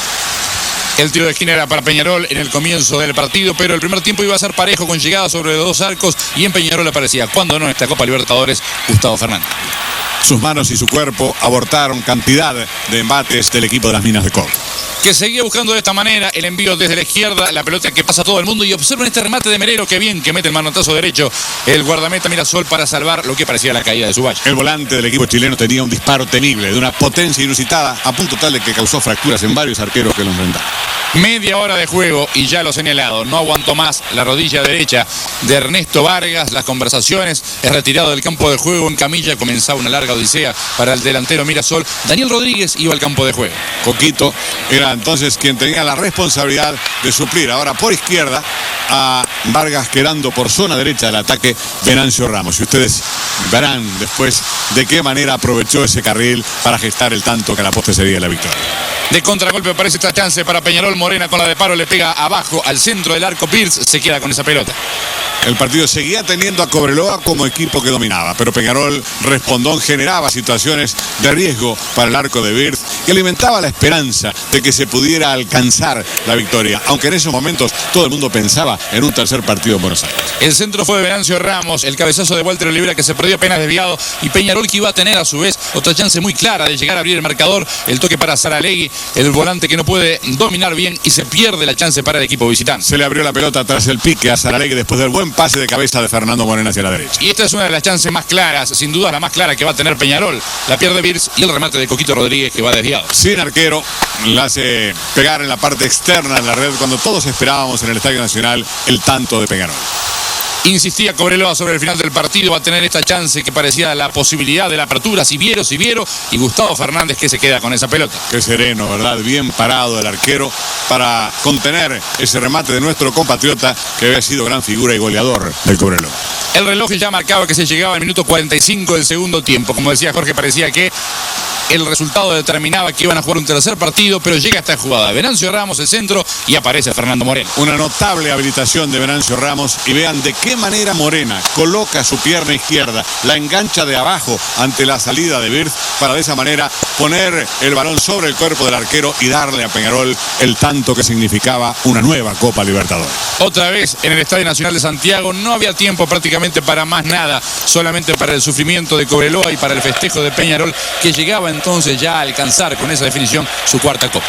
El tiro de esquina era para Peñarol en el comienzo del partido, pero el primer tiempo iba a ser parejo con llegada sobre los dos arcos y en Peñarol aparecía, cuando no en esta Copa Libertadores, Gustavo Fernández. Sus manos y su cuerpo abortaron cantidad de embates del equipo de las Minas de Cobre, que seguía buscando de esta manera el envío desde la izquierda, la pelota que pasa a todo el mundo, y observen este remate de Merero, que bien que mete el manotazo derecho el guardameta Mirasol para salvar lo que parecía la caída de su valle. El volante del equipo chileno tenía un disparo temible, de una potencia inusitada, a punto tal de que causó fracturas en varios arqueros que lo enfrentaron. Media hora de juego y ya lo señalado, no aguantó más la rodilla derecha de Ernesto Vargas, las conversaciones, es retirado del campo de juego en camilla, comenzaba una larga odisea para el delantero Mirasol. Daniel Rodríguez iba al campo de juego. Coquito era entonces quien tenía la responsabilidad de suplir ahora por izquierda a Vargas, quedando por zona derecha del ataque Venancio Ramos. Y ustedes verán después de qué manera aprovechó ese carril para gestar el tanto que a la postre sería la victoria. De contragolpe aparece esta chance para Peñarol. Morena con la de paro le pega abajo al centro del arco. Pierce se queda con esa pelota. El partido seguía teniendo a Cobreloa como equipo que dominaba, pero Peñarol respondón generaba situaciones de riesgo para el arco de Birth y alimentaba la esperanza de que se pudiera alcanzar la victoria, aunque en esos momentos todo el mundo pensaba en un tercer partido en Buenos Aires. El centro fue de Venancio Ramos, el cabezazo de Walter Olivera que se perdió apenas desviado, y Peñarol que iba a tener a su vez otra chance muy clara de llegar a abrir el marcador. El toque para Saralegui, el volante que no puede dominar bien y se pierde la chance para el equipo visitante. Se le abrió la pelota tras el pique a Saralegui después del buen pase de cabeza de Fernando Morena hacia la derecha. Y esta es una de las chances más claras, sin duda la más clara que va a tener Peñarol. La pierde Virs y el remate de Coquito Rodríguez que va desviado. Sin arquero, la hace pegar en la parte externa de la red cuando todos esperábamos en el Estadio Nacional el tanto de Peñarol. Insistía Cobreloa sobre el final del partido, va a tener esta chance que parecía la posibilidad de la apertura, Siviero, y Gustavo Fernández que se queda con esa pelota. Qué sereno, ¿verdad? Bien parado el arquero para contener ese remate de nuestro compatriota que había sido gran figura y goleador del Cobreloa. El reloj ya marcaba que se llegaba al minuto 45 del segundo tiempo. Como decía Jorge, parecía que el resultado determinaba que iban a jugar un tercer partido, pero llega esta jugada. Venancio Ramos, el centro, y aparece Fernando Morena. Una notable habilitación de Venancio Ramos, y vean de qué manera Morena coloca su pierna izquierda, la engancha de abajo ante la salida de Birth, para de esa manera poner el balón sobre el cuerpo del arquero y darle a Peñarol el tanto que significaba una nueva Copa Libertadores. Otra vez en el Estadio Nacional de Santiago, no había tiempo prácticamente para más nada, solamente para el sufrimiento de Cobreloa y para el festejo de Peñarol, que llegaba entonces ya a alcanzar con esa definición su cuarta Copa.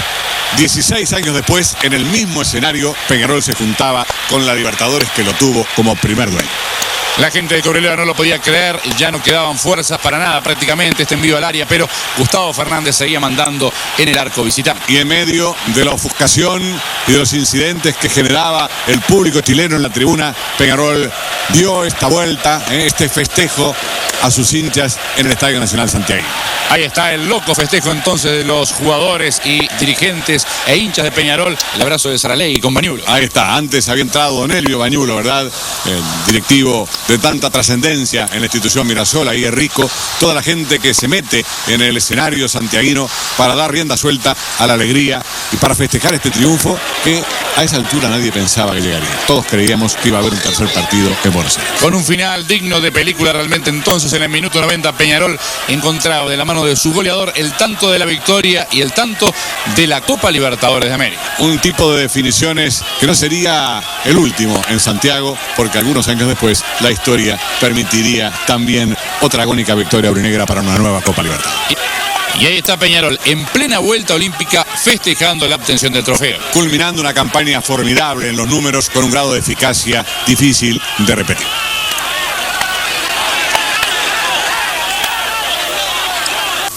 16 años después, en el mismo escenario, Peñarol se juntaba con la Libertadores que lo tuvo como primer dueño. La gente de Cobreloa no lo podía creer, ya no quedaban fuerzas para nada prácticamente este envío al área, pero Gustavo Fernández seguía mandando en el arco visitante. Y en medio de la ofuscación y de los incidentes que generaba el público chileno en la tribuna, Peñarol dio esta vuelta, este festejo a sus hinchas en el Estadio Nacional Santiago. Ahí está el loco festejo entonces de los jugadores y dirigentes e hinchas de Peñarol. El abrazo de Saralegui con Bañulo. Ahí está, antes había entrado don Elvio Bañulo, ¿verdad? El directivo de tanta trascendencia en la institución Mirasol, ahí es rico, toda la gente que se mete en el escenario santiaguino para dar rienda suelta a la alegría y para festejar este triunfo que a esa altura nadie pensaba que llegaría. Todos creíamos que iba a haber un tercer partido en Buenos Aires. Con un final digno de película realmente entonces en el minuto 90 Peñarol encontraba de la mano de su goleador el tanto de la victoria y el tanto de la Copa Libertadores de América. Un tipo de definiciones que no sería el último en Santiago, porque algunos años después la historia permitiría también otra agónica victoria aurinegra para una nueva Copa Libertadores. Y ahí está Peñarol en plena vuelta olímpica festejando la obtención del trofeo. Culminando una campaña formidable en los números con un grado de eficacia difícil de repetir.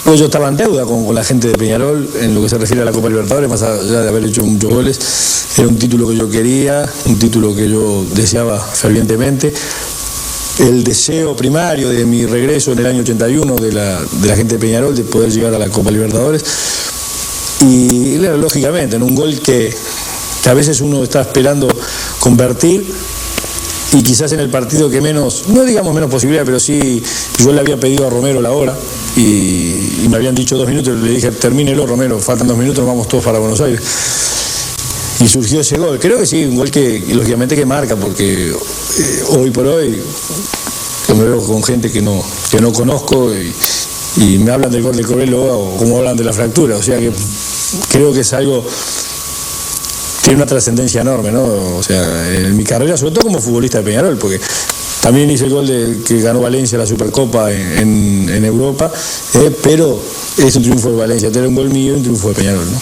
Yo estaba en deuda con la gente de Peñarol en lo que se refiere a la Copa Libertadores, más allá de haber hecho muchos goles. Era un título que yo quería, un título que yo deseaba fervientemente. El deseo primario de mi regreso en el año 81 de la gente de Peñarol de poder llegar a la Copa Libertadores. Y lógicamente, en un gol que a veces uno está esperando convertir, y quizás en el partido que menos, no digamos menos posibilidad, pero sí, yo le había pedido a Romero la hora y me habían dicho 2 minutos, le dije, termínelo Romero, faltan 2 minutos, nos vamos todos para Buenos Aires. Y surgió ese gol, creo que sí, un gol que lógicamente que marca, porque hoy por hoy yo me veo con gente que no conozco y me hablan del gol de Cobreloa o como hablan de la fractura, o sea que creo que es algo... Tiene una trascendencia enorme, ¿no? O sea, en mi carrera, sobre todo como futbolista de Peñarol, porque también hice el gol que ganó Valencia la Supercopa en Europa, pero es un triunfo de Valencia, era un gol mío y un triunfo de Peñarol, ¿no?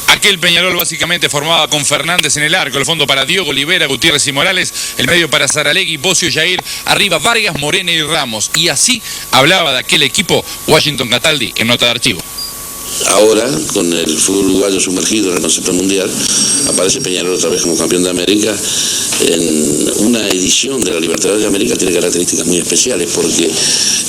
Aquel Peñarol básicamente formaba con Fernández en el arco, el fondo para Diogo, Olivera, Gutiérrez y Morales, el medio para Saralegui, Bocio, Jair, arriba Vargas, Morena y Ramos. Y así hablaba de aquel equipo Washington Cataldi en nota de archivo. Ahora, con el fútbol uruguayo sumergido en el concepto mundial, aparece Peñarol otra vez como campeón de América. En una edición de la Libertadores de América tiene características muy especiales porque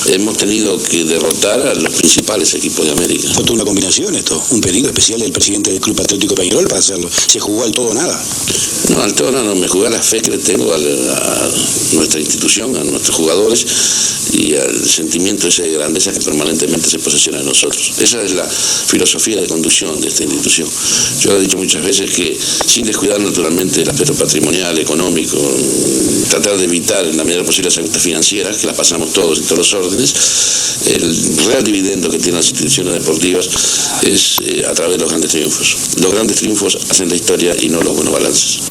hemos tenido que derrotar a los principales equipos de América. Fue toda una combinación esto, un pedido especial del presidente del Club Atlético Peñarol para hacerlo. Se jugó al todo o nada. No, al todo no, me jugué a la fe que le tengo a nuestra institución, a nuestros jugadores y al sentimiento ese de grandeza que permanentemente se posesiona en nosotros. Esa es la filosofía de conducción de esta institución. Yo he dicho muchas veces que sin descuidar naturalmente el aspecto patrimonial, económico, tratar de evitar en la medida posible las aguas financieras, que las pasamos todos en todos los órdenes. El real dividendo que tienen las instituciones deportivas es a través de los grandes triunfos. Los grandes triunfos hacen la historia y no los buenos balances.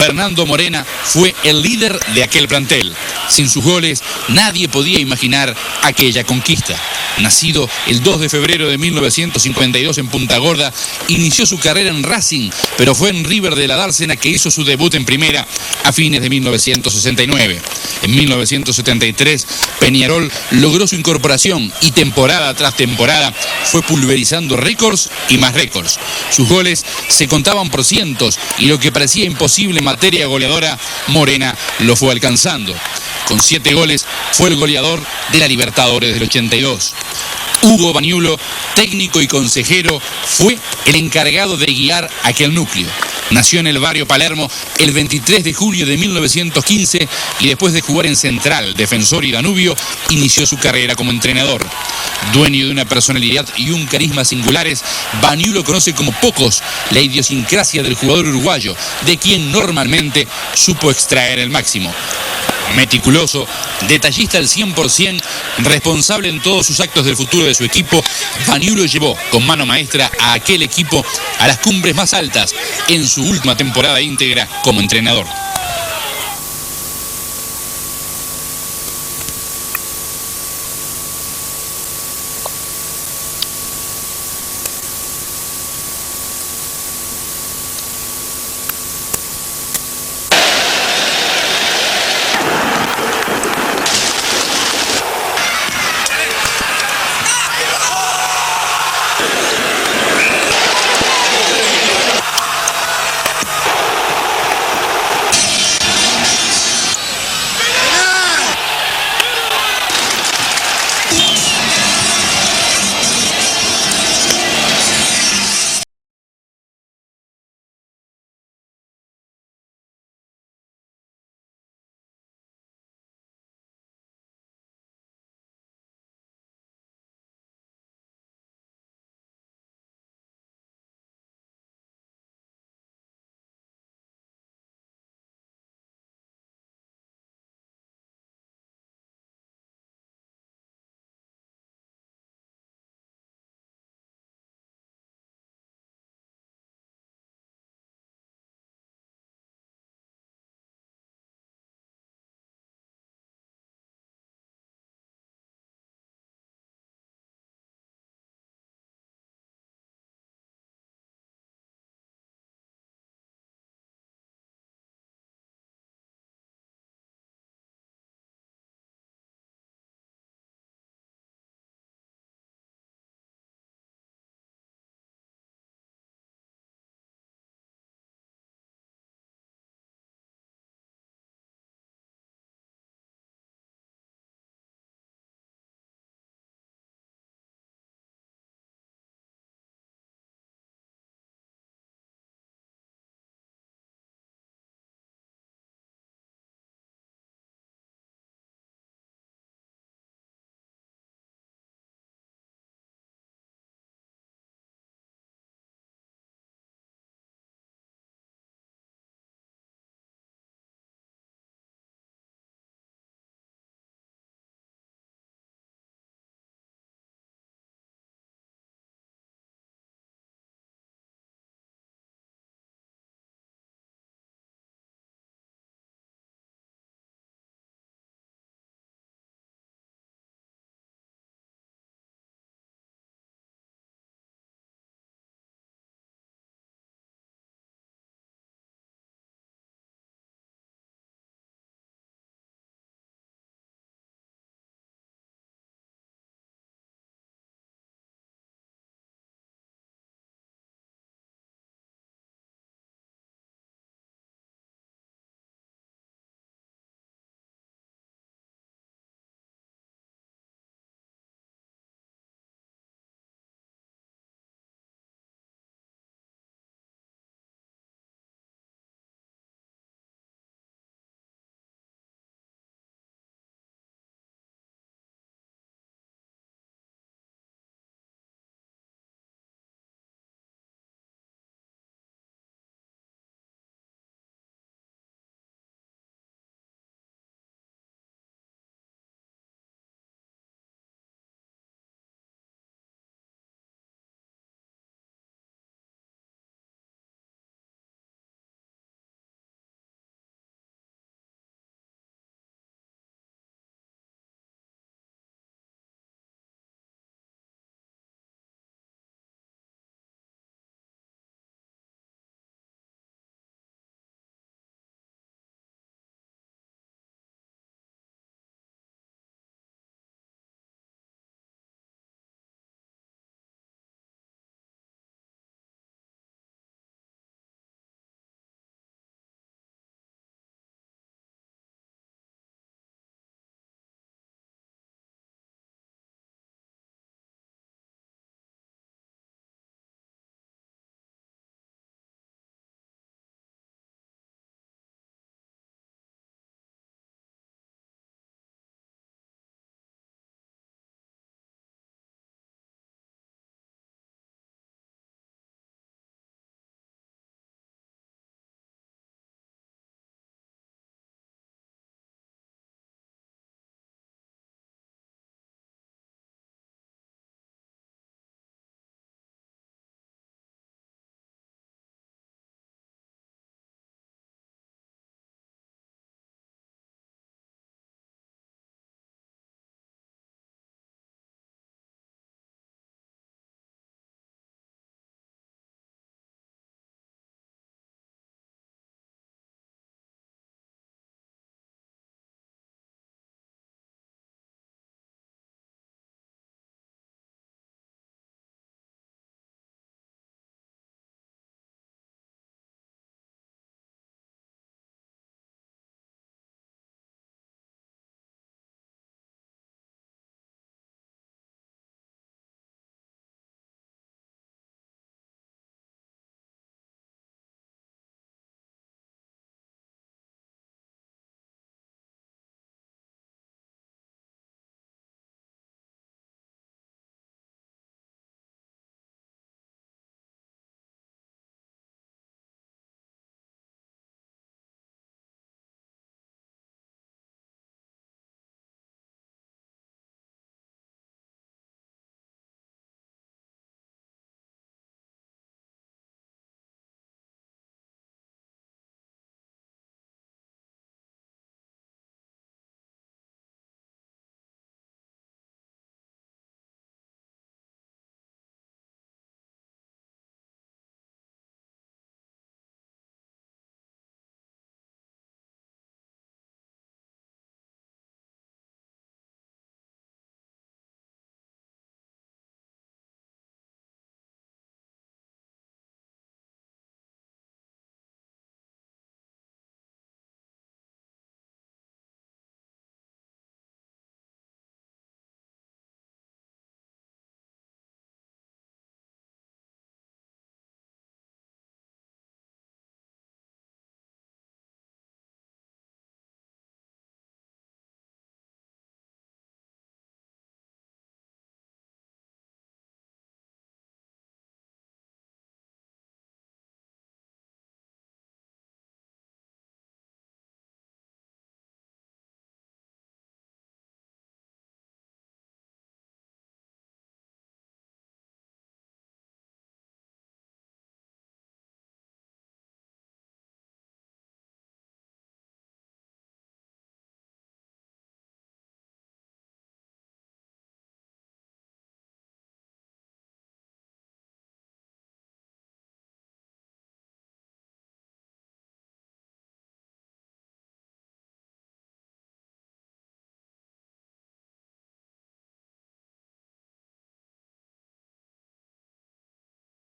Fernando Morena fue el líder de aquel plantel. Sin sus goles, nadie podía imaginar aquella conquista. Nacido el 2 de febrero de 1952 en Punta Gorda, inició su carrera en Racing, pero fue en River de la Dársena que hizo su debut en primera a fines de 1969. En 1973, Peñarol logró su incorporación y temporada tras temporada fue pulverizando récords y más récords. Sus goles se contaban por cientos y lo que parecía imposible en materia goleadora, Morena lo fue alcanzando. Con 7 goles fue el goleador de la Libertadores del 82. Hugo Baniulo, técnico y consejero, fue el encargado de guiar aquel núcleo. Nació en el barrio Palermo el 23 de julio de 1915 y después de jugar en Central, Defensor y Danubio, inició su carrera como entrenador. Dueño de una personalidad y un carisma singulares, Baniulo conoce como pocos la idiosincrasia del jugador uruguayo, de quien normalmente supo extraer el máximo. Meticuloso, detallista al 100%, responsable en todos sus actos del futuro de su equipo, Baniulo llevó con mano maestra a aquel equipo a las cumbres más altas en su última temporada íntegra como entrenador.